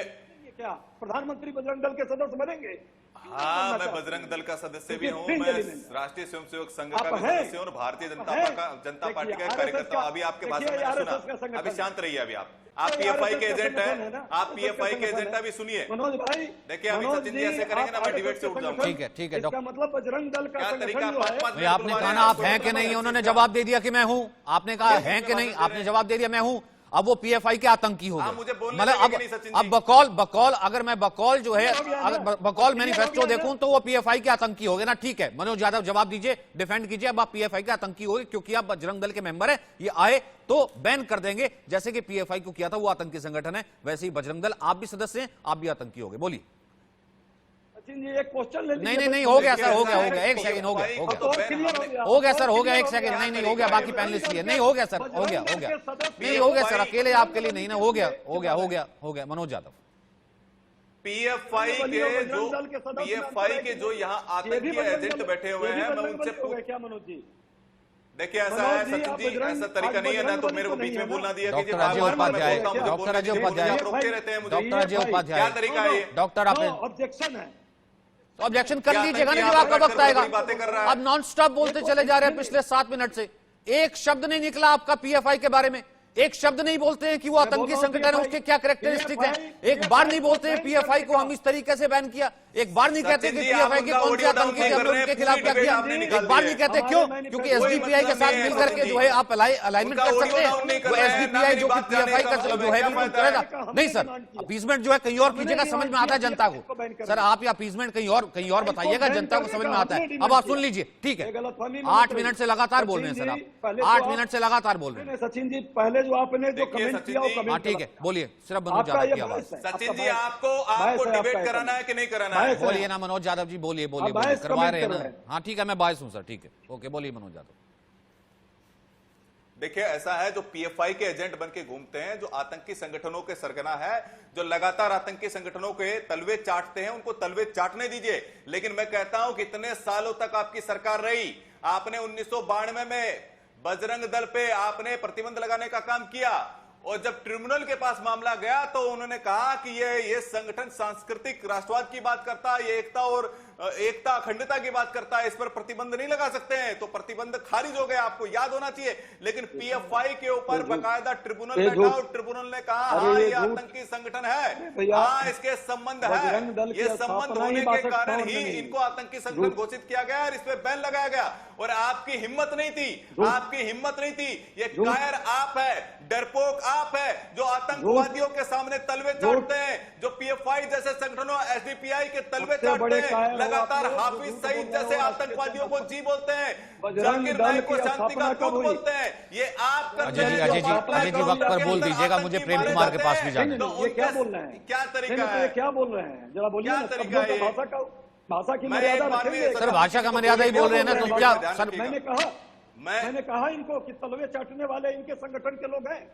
क्या प्रधानमंत्री बजरंग दल के सदस्य बनेंगे? क्यों हाँ, बनना मैं चाहते बजरंग हैं? दल का सदस्य भी क्योंकि हूँ, fringe मैं element है। राष्ट्रीय स्वयंसेवक संघ आप का भी हैं। सदस्य हूँ और भारतीय जनता हैं। पार्टी का देखिए, कार्यकर्ता हूं। RSS अभी आपके भाषण देखिए, मैंने RSS का सुना, संगठन अभी है। शांत रहिए। अभी आप ये पीएफआई RSS के का एजेंट संगठन है हैं, ना, आप RSS का पीएफआई के संगठन एजेंट है। अभी सुनिए। मनोज भाई, देखिए, अभी मनोज सचिन जी ऐसे करेंगे ना, आप मैं डिबेट से RSS उठ का जाऊंगा। संगठन, ठीक है, इसका मतलब बजरंग दल का क्या संगठन तरीका जो है, 5-5 भाई आपने मिनट कहा ना बुलवा आप रहे हैं कि नहीं, आपको उन्होंने बताया। जवाब दे दिया कि मैं हूं। आपने कहा हैं कि नहीं, आपने जवाब दे दिया मैं हूं। अब वो पीएफआई के आतंकी हो हाँ, गए। मुझे बोलने मतलब देंगे कि नहीं सचिन अब जी? बकौल अगर मैं बकौल जो है, हो गया ना? अगर बकौल अब मैनिफेस्टो क्लियर हो गया देखूं ना? तो वो पीएफआई के आतंकी हो गए ना। ठीक है, मनोज यादव जवाब दीजिए, डिफेंड कीजिए। अब आप पीएफआई के आतंकी हो गए क्योंकि आप बजरंग दल के मेंबर हैं। ये आए तो बैन कर देंगे, जैसे कि पीएफआई को किया था, वो आतंकी संगठन है। वैसे ही बजरंग दल, आप भी सदस्य हैं, आप भी आतंकी हो गए। बोलिए। सचिन जी एक क्वेश्चन ले नहीं लीजिए। नहीं हो गया सर, हो गया ऐसा है एक कि सेकंड, हो गया PFI हो को गया तो बैन क्लियर हो हमने- गया। हो गया सर, हो गया क्लियर एक सेकंड। नहीं नहीं हो गया, तरीका बाकी है, पैनलिस्ट लिए बजरंग नहीं हो गया सर, दल हो गया के नहीं सदस्य- हो गया सर, PFI अकेले आपके लिए नहीं ना, हो गया मनोज यादव। पीएफआई के जो यहाँ आतंकी एजेंट बैठे हुए हैं, मैं उनसे क्या मनोज जी? देखिए ऐसा है सचिन जी, ऐसा तरीका नहीं है ना, तो मेरे को बीच में बोलना दिया कीजिए। डॉक्टर अजय उपाध्याय, मुझे डॉक्टर बोलने अजय दीजिए, उपाध्याय, आप रोकते रहते हैं मुझे। डॉक्टर अजय उपाध्याय, क्या तरीका है ये? डॉक्टर आपने ऑब्जेक्शन है। तो ऑब्जेक्शन कर क्या लीजिएगा ना आतंकी जब आपका यहाँ पर वक्त आएगा। बैठकर बड़ी बातें कर रहा है? अब नॉन स्टॉप बोलते चले जा रहे हैं पिछले 7 मिनट से, एक शब्द नहीं निकला आपका पीएफआई के बारे में। एक शब्द नहीं बोलते हैं कि वो आतंकी संगठन है, उसके क्या कैरेक्टरिस्टिक हैं। एक बार नहीं बोलते हैं पीएफआई को हम इस तरीके से बैन किया। एक बार नहीं कहते कि सचिन जी, पीएफआई के आप कौन से उनका आतंकी थे, ऑडियो हमने डाउन उनके नहीं खिलाफ कर क्या रहे, किया। आपने एक निकाल बार दिया। नहीं कहते, क्यों? क्योंकि एसडीपीआई के साथ मिल करके जो है आप अलाइनमेंट कर सकते हैं। वो एसडीपीआई जो कि पीएफआई का जो है बिल्कुल करेगा नहीं सर। अपीसमेंट जो है कहीं और कीजिएगा, समझ में आता है जनता को। सर आप ये अपीसमेंट कहीं और बताइएगा, जनता को समझ में आता है। अब आप सुन लीजिए, ठीक है। 8 मिनट से लगातार बोल रहे हैं सर आप, 8 मिनट से लगातार बोल रहे हैं। सचिन जी पहले जो आपने जो देखिए, कमेंट सचिन किया वो जी, कमेंट हाँ ठीक है, बोलिए। सिर्फ मनोज आपका यादव ये की आवाज। बहस है। सचिन आपका जी, बहस- आपको बहस है डिबेट आपका कराना है कि नहीं कराना है? बहस है। बोलिए ना मनोज यादव जी, बोलिए आप बहस करवा कमेंट रहे हैं कर ना। रहे हैं। हाँ ठीक है, मैं बायस हूं सर, ठीक है, ओके, बोलिए मनोज यादव। देखिए ऐसा है, जो पीएफआई के एजेंट बन के घूमते हैं, जो आतंकी संगठनों के सरगना है, जो लगातार आतंकी संगठनों के तलवे चाटते हैं, उनको तलवे चाटने दीजिए। लेकिन मैं कहता हूं कि इतने सालों तक आपकी सरकार रही, आपने 1992 में बजरंग दल पे आपने प्रतिबंध लगाने का काम किया, और जब ट्रिब्यूनल के पास मामला गया तो उन्होंने कहा कि ये संगठन सांस्कृतिक राष्ट्रवाद की बात करता है, ये एकता अखंडता की बात करता है, इस पर प्रतिबंध नहीं लगा सकते हैं, तो प्रतिबंध खारिज हो गया, आपको याद होना चाहिए। लेकिन पीएफआई के ऊपर बाकायदा ट्रिब्यूनल बैठा और ट्रिब्यूनल ने कहा हाँ ये आतंकी संगठन है, हाँ इसके संबंध है, ये संबंध होने के कारण ही इनको आतंकी संगठन घोषित किया गया और इस पर बैन लगाया गया। और आपकी हिम्मत नहीं थी, ये कायर आप है, डरपोक आप है, जो आतंकवादियों के सामने तलवे चाटते हैं, जो पीएफआई जैसे संगठनों, एसडीपीआई के तलवे चाटते हैं, लगातार हाफिज सईद जैसे आतंकवादियों को जी बोलते हैं, जाकिर नाइक को शांति का दूत बोलते हैं। ये आप अजय जी वक्त पर बोल दीजिएगा, मुझे प्रेम कुमार के पास भी जाना है। ये क्या बोल रहे हैं? क्या तरीका है? क्या बोल रहे हैं जरा बोलिए क्या ना। तरीका है ये? भाषा की मैं मर्यादा एक बार भी रखेंगे। सर भाषा का मर्यादा ही बोल रहे हैं ना, तो क्या सर मैंने कहा इनको कि तलवे चाटने वाले इनके संगठन के लोग हैं।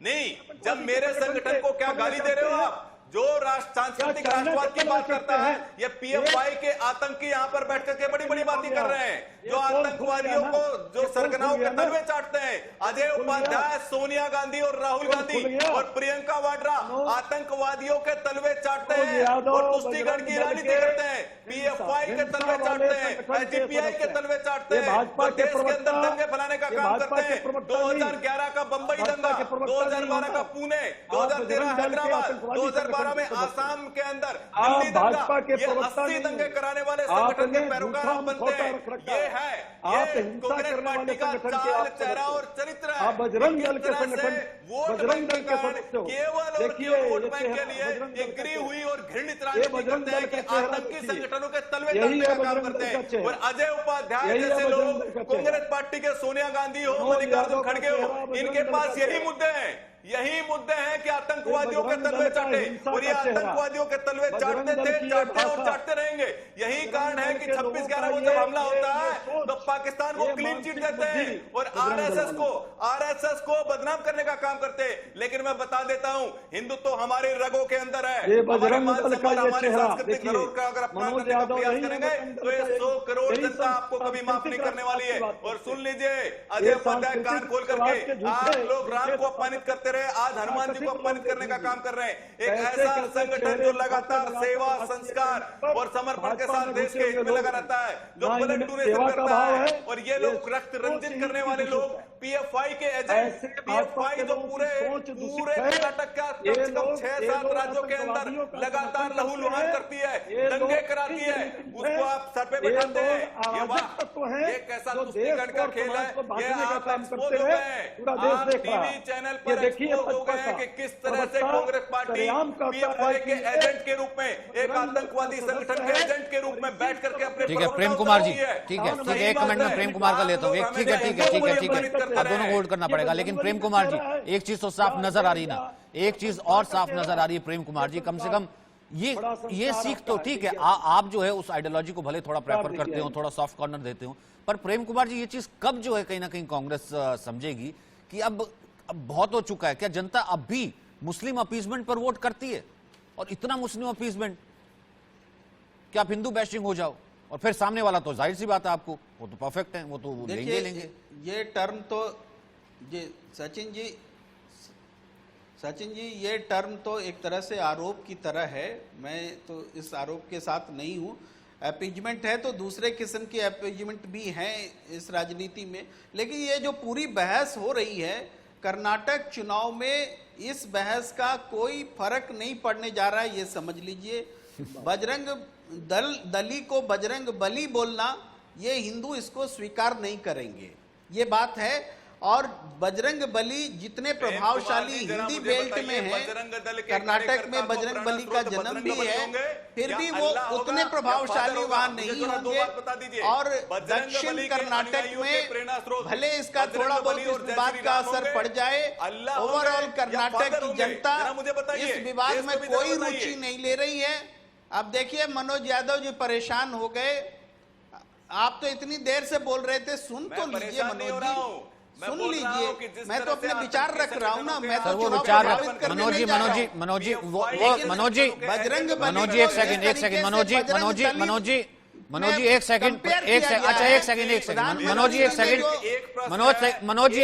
नहीं, जब मेरे संगठन को क्या गाली दे रहे हो आप? जो सांस्कृतिक राष्ट्रवाद की बात करता है, ये पीएफआई के आतंकी यहाँ पर बैठ करके बड़ी बड़ी बातें कर रहे हैं, जो आतंकवादियों को, जो सरगनाओं के तलवे चाटते हैं। अजय उपाध्याय, सोनिया गांधी और राहुल गांधी और प्रियंका वाड्रा आतंकवादियों के तलवे चाटते हैं और तुष्टिकरण की राजनीति करते हैं, पीएफआई के तलवे चाटते हैं, एसडीपीआई के तलवे चाटते हैं, जो देश के अंदर दंगे फैलाने का काम करते हैं। 2011 का बंबई दंगा, 2012 का पुणे, 2013 हैदराबाद, 2012 में आसाम के अंदर दिल्ली दंगा, ये 80 दंगे कराने वाले संगठन के पैरोकार बनते हैं। ये है, ये कांग्रेस पार्टी का चाल, चेहरा और चरित्र है। बजरंग दल के संगठन, वोट बजरंग बैंक दल के के कारण सदस्य हो। केवल और देखिए, केवल वोट ये बैंक के चेहरा लिए बजरंग ये दल का गिरी चेहरा। हुई और घृणित ये राजनीति बजरंग करते हैं दल कि का चेहरा आतंकी देखिए। संगठनों के तलवे यही चाटने है का काम बजरंग करते दल का हैं। चेहरा। और अजय उपाध्याय यही है जैसे बजरंग लोग, दल का चेहरा। कांग्रेस पार्टी के सोनिया गांधी हो, मनोज मल्लिकार्जुन यादव का खड़गे चेहरा, हो, बजरंग इनके दल पास का यही चेहरा। मुद्दे हैं, यही मुद्दे हैं कि आतंकवादियों के बजरंग दल तलवे का चाटे, हिंसा और ये का चेहरा। आतंकवादियों के तलवे बजरंग चाटते दल थे, की चाटते और भाषा। चाटते रहेंगे। यही कारण है कि 26/11 को ये जब हमला होता ये है सोच, तो पाकिस्तान को ये क्लीन चिट मानसिक देते हैं बुद्धि और आरएसएस को बदनाम करने का काम करते हैं। लेकिन मैं बता देता हूं, हिंदुत्व हमारी रगों के अंदर है। ये हमारे बजरंग मान दल का सम्मान, ये हमारी चेहरा सांस्कृतिक देखिए, धरोहर का अगर अपमान मनोज करने का यादव प्रयास यही है करेंगे बजरंग तो ये दल का 100 करोड़ यही जनता आपको कभी माफ नहीं करने वाली है। सांस्कृतिक और सुन लीजिए, ये अजय उपाध्याय कान सांस्कृतिक खोल समाज करके के झूठे- आप लोग राम झूठे को अपमानित करते तरह आज हनुमान जी को अपमानित करने का काम कर रहे हैं। एक ऐसा संगठन जो लगातार सेवा, संस्कार और समर्पण के साथ देश के हित में लगा रहता है, जो ब्लड डोनेशन करता है, और ये लोग रक्त रंजित करने वाले लोग पीएफआई के एजेंट, पीएफआई जो पूरे कर्नाटक का कम से कम 6-7 राज्यों के अंदर लगातार लहूलुहान करती है, दंगे कराती है, उसको आप सर पे बैठाते हैं। ये कैसा कुश्तीगढ़ का खेल है, ये आप एक्सपोज हो गए हैं, आप टीवी चैनल पर एक्सपोज हो गए हैं कि किस तरह से कांग्रेस पार्टी पीएफआई के एजेंट के रूप में, एक आतंकवादी संगठन के एजेंट के रूप में बैठ करके अपने। ठीक है प्रेम कुमार जी, ठीक है 1 मिनट में प्रेम कुमार का लेता हूँ। ठीक है आप दोनों को होल्ड करना पड़ेगा। लेकिन प्रेम कुमार जी, एक चीज तो साफ नजर आ रही ना, एक चीज और साफ नजर आ रही है प्रेम कुमार जी, कम से कम ये सीख तो ठीक है, आप जो है उस आइडियोलॉजी को भले थोड़ा प्रेफर करते हो, थोड़ा सॉफ्ट कॉर्नर देते हो, पर प्रेम कुमार जी ये चीज कब जो है कहीं ना कहीं कांग्रेस समझेगी कि अब बहुत हो चुका है? क्या जनता अब भी मुस्लिम अपीजमेंट पर वोट करती है? और इतना मुस्लिम अपीजमेंट, क्या आप हिंदू बैशिंग हो जाओ और फिर सामने वाला तो जाहिर सी बात है आपको वो तो परफेक्ट है, वो तो लेंगे। ये टर्म तो सचिन जी ये टर्म तो एक तरह से आरोप की तरह है। मैं तो इस आरोप के साथ नहीं हूं। अपीजमेंट है तो दूसरे किस्म के अपीजमेंट भी हैं इस राजनीति में, लेकिन ये जो पूरी बहस हो रही है कर्नाटक चुनाव में, इस बहस का कोई फर्क नहीं पड़ने जा रहा है, ये समझ लीजिए। बजरंग दली को बजरंग बली बोलना, ये हिंदू इसको स्वीकार नहीं करेंगे, ये बात है। और बजरंग बली जितने प्रभावशाली हिंदी बेल्ट में है, कर्नाटक में बजरंग बली का जन्म भी है, फिर भी वो उतने प्रभावशाली वहां नहीं होंगे। और दक्षिण कर्नाटक में भले इसका थोड़ा बहुत इस विवाद का असर पड़ जाए, ओवरऑल कर्नाटक की जनता इस विवाद में कोई रुचि नहीं ले रही है। अब देखिए मनोज यादव जी परेशान हो गए। आप तो इतनी देर से बोल रहे थे, सुन तो लीजिए मनोज जी, सुन लीजिए। मैं तो अपने विचार रख रहा हूँ ना, मैं तो वो विचार मनोज जी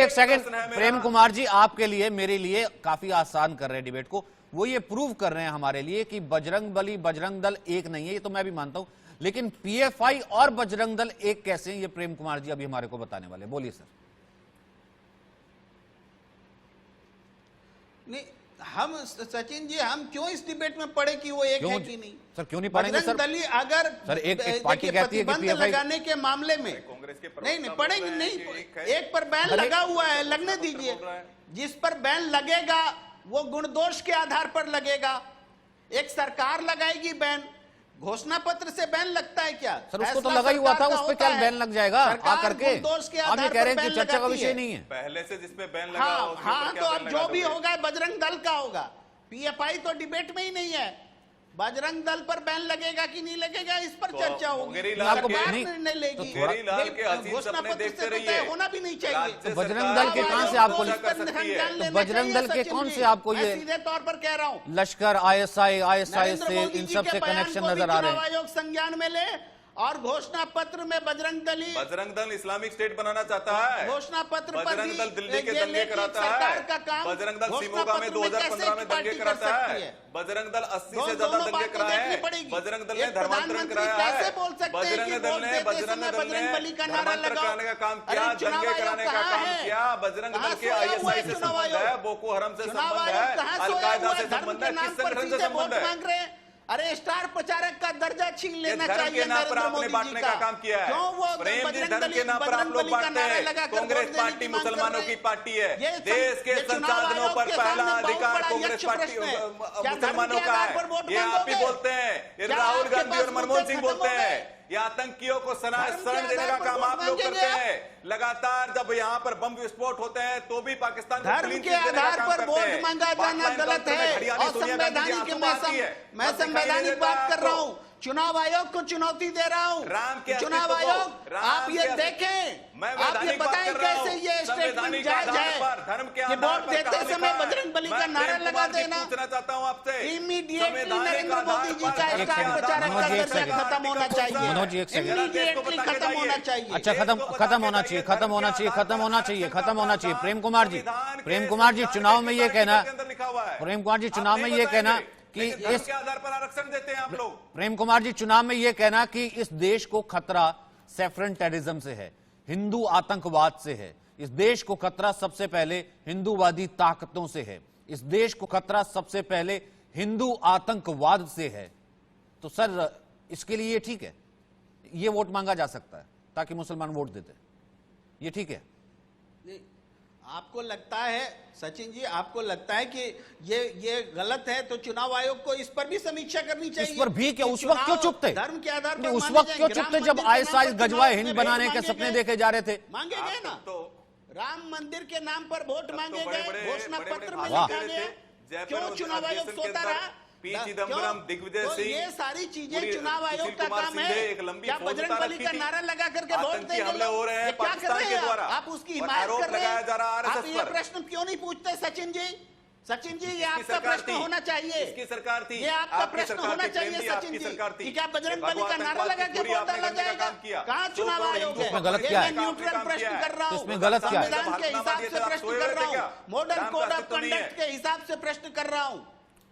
एक सेकंड प्रेम कुमार जी आपके लिए मेरे लिए काफी आसान कर रहे हैं डिबेट को। वो ये प्रूव कर रहे हैं हमारे लिए कि बजरंग बली बजरंग दल एक नहीं है, ये तो मैं भी मानता हूं, लेकिन पीएफआई और बजरंग दल एक कैसे हैं ये प्रेम कुमार जी अभी हमारे को बताने वाले। बोलिए सर। नहीं, हम सचिन जी हम क्यों इस डिबेट में पड़े कि वो एक है कि नहीं? सर क्यों नहीं पढ़ेंगे सर? दली अगर सर एक पार्टी कहती है कि पीएफआई लगाने के मामले में नहीं पढ़ेंगे, नहीं एक पर बैन लगा हुआ है, लगने दीजिए। जिस पर बैन लगेगा वो गुण दोष के आधार पर लगेगा। एक सरकार लगाएगी बैन, घोषणा पत्र से बैन लगता है क्या? सर उसको तो लगा ही हुआ था, उस पर क्या बैन लग जाएगा आ करके? आप ये कह रहे हैं कि चर्चा का विषय नहीं है पहले से, जिसपे बैन लगा। हाँ तो अब जो भी होगा बजरंग दल का होगा, पीएफआई तो डिबेट में ही नहीं है। बजरंग दल पर बैन लगेगा कि नहीं लगेगा इस पर चर्चा होगी, निर्णय लेगी। घोषणा पत्र से होना भी नहीं चाहिए। तो बजरंग दल के कहां से आपको, बजरंग दल के कौन से आपको ये सीधे तौर पर कह रहा हूँ लश्कर आईएसआई से इन सब से कनेक्शन नजर आ रहे हैं? आयोग संज्ञान में ले और घोषणा पत्र में बजरंग दल इस्लामिक स्टेट बनाना चाहता है। घोषणा पत्र पर बजरंग दल दिल्ली के दंगे कराता है। बजरंग दल शिमोगा में 2015 में दंगे कराता है। बजरंग दल 80 से ज्यादा दंगे कराए हैं। बजरंग दल ने धर्मांतरण कराया है। बजरंग दल ने धर्मांतरण कराने का काम किया, दंगे कराने का काम किया। बजरंग दल के आईएसआई से संबंध है, बोको हरम से संबंध है, अलकायदा से संबंध है, किस संगठन से संबंध है? अरे स्टार प्रचारक का दर्जा छीन लेना चाहिए नरेंद्र मोदी जी का। काम किया है। क्यों वो प्रेम जी धर्म के नाम पर आप लोग बांटते हैं। कांग्रेस पार्टी मुसलमानों की पार्टी है। देश के संसाधनों पर पहला अधिकार कांग्रेस पार्टी मुसलमानों का है। ये आप ही बोलते हैं, ये राहुल गांधी और मनमोहन सिंह बोलते हैं। ये आतंकियों को शरण देने का काम आप लोग करते हैं। लगातार जब यहाँ पर बम विस्फोट होते हैं तो भी पाकिस्तान धर्म के आधार पर वोट मांगा जाना गलत है और संवैधानिक, मैं संवैधानिक बात कर रहा हूँ। चुनाव आयोग को चुनौती दे रहा हूं। राम के चुनाव अस्तित्व को- आयोग राम आप के ये अस्तित्व- देखें, मैं आप ये वैधानिक बात बताएं कर रहा हूं। कैसे ये स्टेटमेंट संवैधानिक जायज आधार है पर, धर्म के कि आधार वोट पर देते कहा समय लिखा है। बजरंग बली का मैं नारा प्रेम लगा कुमार जी देना। पूछना चाहता हूं आपसे, इमीडिएटली संवैधानिक नरेंद्र आधार मोदी जी पर का धर्म के स्टार आधार प्रचारक पर का एक दर्जा सेकंड। खत्म होना चाहिए। मनोज जी, एक सेकंड। इमीडिएटली खत्म होना चाहिए। अच्छा, खत्म होना चाहिए, खत्म होना चाहिए, खत्म होना चाहिए, खत्म होना चाहिए। प्रेम कुमार जी, चुनाव में ये कहना, प्रेम कुमार जी चुनाव में ये कहना कि इस के आधार पर आरक्षण देते हैं आप लोग। प्रेम कुमार जी चुनाव में यह कहना कि इस देश को खतरा सैफरन टेररिज्म से है, हिंदू आतंकवाद से है, इस देश को खतरा सबसे पहले हिंदूवादी ताकतों से है, इस देश को खतरा सबसे पहले हिंदू आतंकवाद से है, तो सर इसके लिए ये ठीक है, ये वोट मांगा जा सकता है ताकि मुसलमान वोट देते, ये ठीक है? आपको लगता है सचिन जी, आपको लगता है कि ये गलत है तो चुनाव आयोग को इस पर भी समीक्षा करनी चाहिए? इस पर भी क्या, कि उस वक्त क्यों चुनाव चुप थे? धर्म के आधार पर उस माने वक्त क्यों जाएंगे। चुप थे राम जब मंदिर के आईएसआईएस नाम पर गजवाए चुनाव हिंद में बनाने वोट के मांगे सपने गए। देखे जा रहे थे? मांगे गए ना, तो राम मंदिर के नाम पर वोट मांगे बड़े- गए, बड़े- घोषणा बड़े- पत्र बड़े में भाषण लिखा दे रहे गया। थे। जयपुर क्यों और चुनाव आयोग अधिवेशन के सोता अंदर रहा? पी क्यों? चिदंबरम, दिग्विजय तो सिंह, ये सारी चीजें पूरी चुनाव आयोग सुशील का कुमार काम सिंधे है। एक लंबी क्या फौज बजरंग उतार बली रखी का थी। नारा लगा करके वोट आतंकी देंगे हमले लोग? हो रहे हैं ये क्या कर पाकिस्तान रहे के हैं द्वारा आप उसकी और हिमायत आरोप कर रहे लगाया हैं? जा रहा है आप RSS ये पर। प्रश्न क्यों नहीं पूछते सचिन जी? सचिन जी, ये इसकी आपका सरकार प्रश्न थी। होना चाहिए। इसकी सरकार थी। ये आपका आपकी प्रश्न सरकार होना थी, प्रेम चाहिए जी, सचिन आपकी जी सरकार थी। कि क्या बजरंग बली का भगवान नारा लगा के पूरी वोट आपने डाला करने का जाएगा? काम किया। कहाँ चुनाव दो करोड़ आयोग हिंदू है? इसमें गलत ये क्या मैं है? न्यूट्रल प्रश्न कर रहा हूँ, इसमें गलत क्या है? संविधान के हिसाब से प्रश्न कर रहा हूँ, मॉडर्न राम का कोड ऑफ अस्तित्व नहीं है। कंडक्ट के हिसाब से प्रश्न कर रहा हूँ।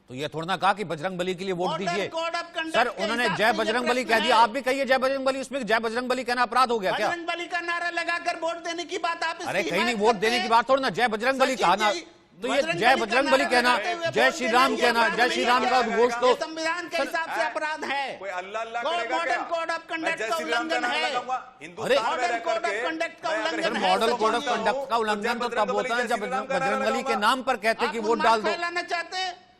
तो ये थोड़ा ना कहा कि बजरंग बली के लिए वोट मॉडर्न दीजिए। कोड ऑफ कंडक्ट सर के उन्होंने हिसाब जय से ये बजरंग बली प्रश्न कह दिया, है। आप भी कहिए जय बजरंग बली, उसमें जय बजरंग बली कहना अपराध हो गया क्या? बजरंग बली का नारा लगाकर वोट देने की बात आप अरे इसकी कहीं नहीं, हिमायत वोट करते देने की हैं? बात थोड़ी ना, जय बजरंग बली सचिन कहना, जी, तो ये जय बजरंग बली कहना, जय श्री राम कहना, जय श्री राम का उद्घोष तो संविधान के हिसाब से अपराध है। कोई अल्लाह अल्लाह कोड करेगा मॉडर्न क्या? कोड ऑफ मैं कंडक्ट जय का श्री राम का उल्लंघन नारा है। लगाऊंगा। अरे, हिंदुस्तान में मॉडर्न रह कोड ऑफ करके कंडक्ट का मैं अगर उल्लंघन सर है। मॉडल कोड ऑफ समझिए। कंडक्ट का उल्लंघन तो तब होता है जब बजरंग बली के नाम पर कहते हैं कि आप वोट डाल दो। फैलाना चाहते हैं?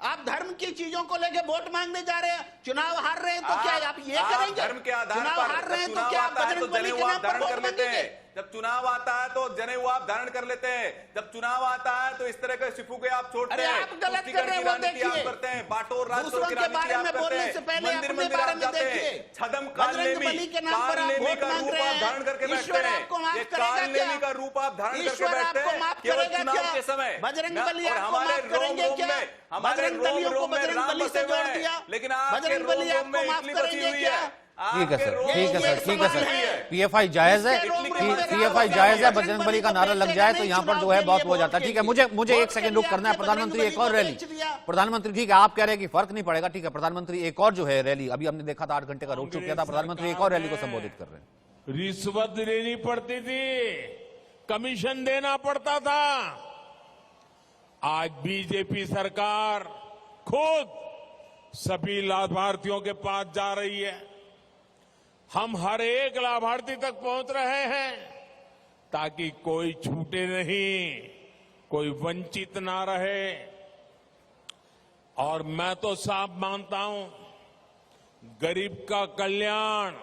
आप धर्म की चीजों को लेके वोट मांगने जा रहे हैं, चुनाव हार रहे हैं तो क्या आप ये करेंगे? धर्म के आधार चुनाव पर हार रहे हैं जब तो चुनाव क्या आप आता है तो बजरंग बली के जनेऊ नाम आप पर धारण वोट कर लेते मांगेंगे? हैं। जब चुनाव आता है तो जनेऊ आप धारण कर लेते हैं। जब चुनाव आता है तो इस तरह के सिफुके आप छोड़ते अरे हैं। आप गलत तुष्टिकरण कर रहे की हैं, वो राजनीति आप देखिए। करते हैं, बाटोर राज दूसरों की के राजनीति बारे आप में करते बोलने हैं। से पहले मंदिर अपने मंदिर बारे आप में जाते देखिए। हैं। छदम बजरंग बली के नाम पर आप कालनेमी वोट का मांग रूप रहे आप हैं। धारण करके बैठते ईश्वर हैं। आपको माफ ये करेगा कालनेमी क्या? का रूप आप धारण करके ईश्वर बैठते आपको हैं माफ केवल करेगा चुनाव क्या? के समय। बजरंग बली और आपको हमारे माफ करेंगे रोम क्या? में हमारे बजरंग बलियों को रोम में बजरंग राम बली बसे से हुए जोड़ हैं, दिया। लेकिन आपके बजरंग बली रोम आपको में माफ इडली बसी करेंगे हुई क्या? है। ठीक है सर, आपके ठीक है रोम सर, में ठीक है सवाल सर, है। पीएफआई जायज है, इसके रोम में पीएफआई मेरा जायज है, बजरंग बजरंग बली का बली नारा को लग जाए तो नहीं, यहाँ पर जो चुनाव है के बहुत लिए हो जाता है। वोट ठीक है, के मुझे लिए। मुझे एक वोट के सेकंड लिए रुक करना है। आपने प्रधानमंत्री बजरंग एक और बली को रैली, बेच दिया। प्रधानमंत्री ठीक है आप कह रहे हैं कि फर्क नहीं पड़ेगा, ठीक है प्रधानमंत्री एक और जो है रैली, अभी हमने देखा था 8 घंटे का रोड शो किया था, प्रधानमंत्री एक और रैली को संबोधित कर रहे हैं। रिश्वत लेनी पड़ती थी, कमीशन देना पड़ता था। आज बीजेपी सरकार खुद सभी लाभार्थियों के पास जा रही है। हम हर एक लाभार्थी तक पहुंच रहे हैं ताकि कोई छूटे नहीं, कोई वंचित ना रहे। और मैं तो साफ मानता हूं, गरीब का कल्याण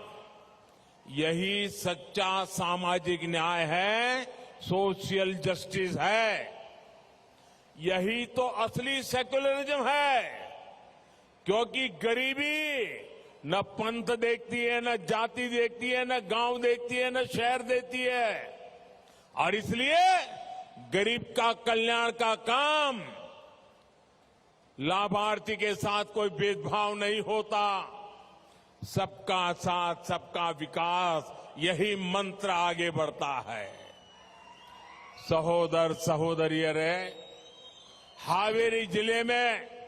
यही सच्चा सामाजिक न्याय है, सोशल जस्टिस है। यही तो असली सेक्युलरिज्म है, क्योंकि गरीबी न पंथ देखती है, न जाति देखती है, न गांव देखती है, न शहर देती है। और इसलिए गरीब का कल्याण का काम, लाभार्थी के साथ कोई भेदभाव नहीं होता। सबका साथ, सबका विकास, यही मंत्र आगे बढ़ता है। सहोदर सहोदरियर है, हावेरी जिले में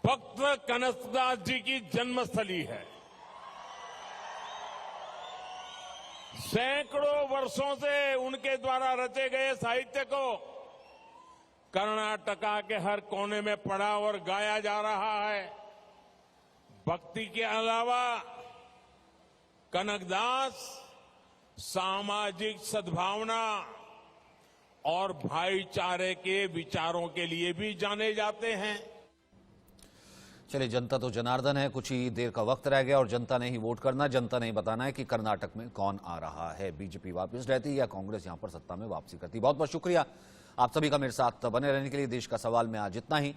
भक्त कनकदास जी की जन्मस्थली है। सैकड़ों वर्षों से उनके द्वारा रचे गए साहित्य को कर्नाटका के हर कोने में पढ़ा और गाया जा रहा है। भक्ति के अलावा कनकदास सामाजिक सद्भावना और भाईचारे के विचारों के लिए भी जाने जाते हैं। चलिए, जनता तो जनार्दन है, कुछ ही देर का वक्त रह गया और जनता ने ही वोट करना, जनता ने ही बताना है कि कर्नाटक में कौन आ रहा है, बीजेपी वापस रहती या कांग्रेस यहां पर सत्ता में वापसी करती। बहुत बहुत शुक्रिया आप सभी का मेरे साथ बने रहने के लिए। देश का सवाल में आज इतना ही।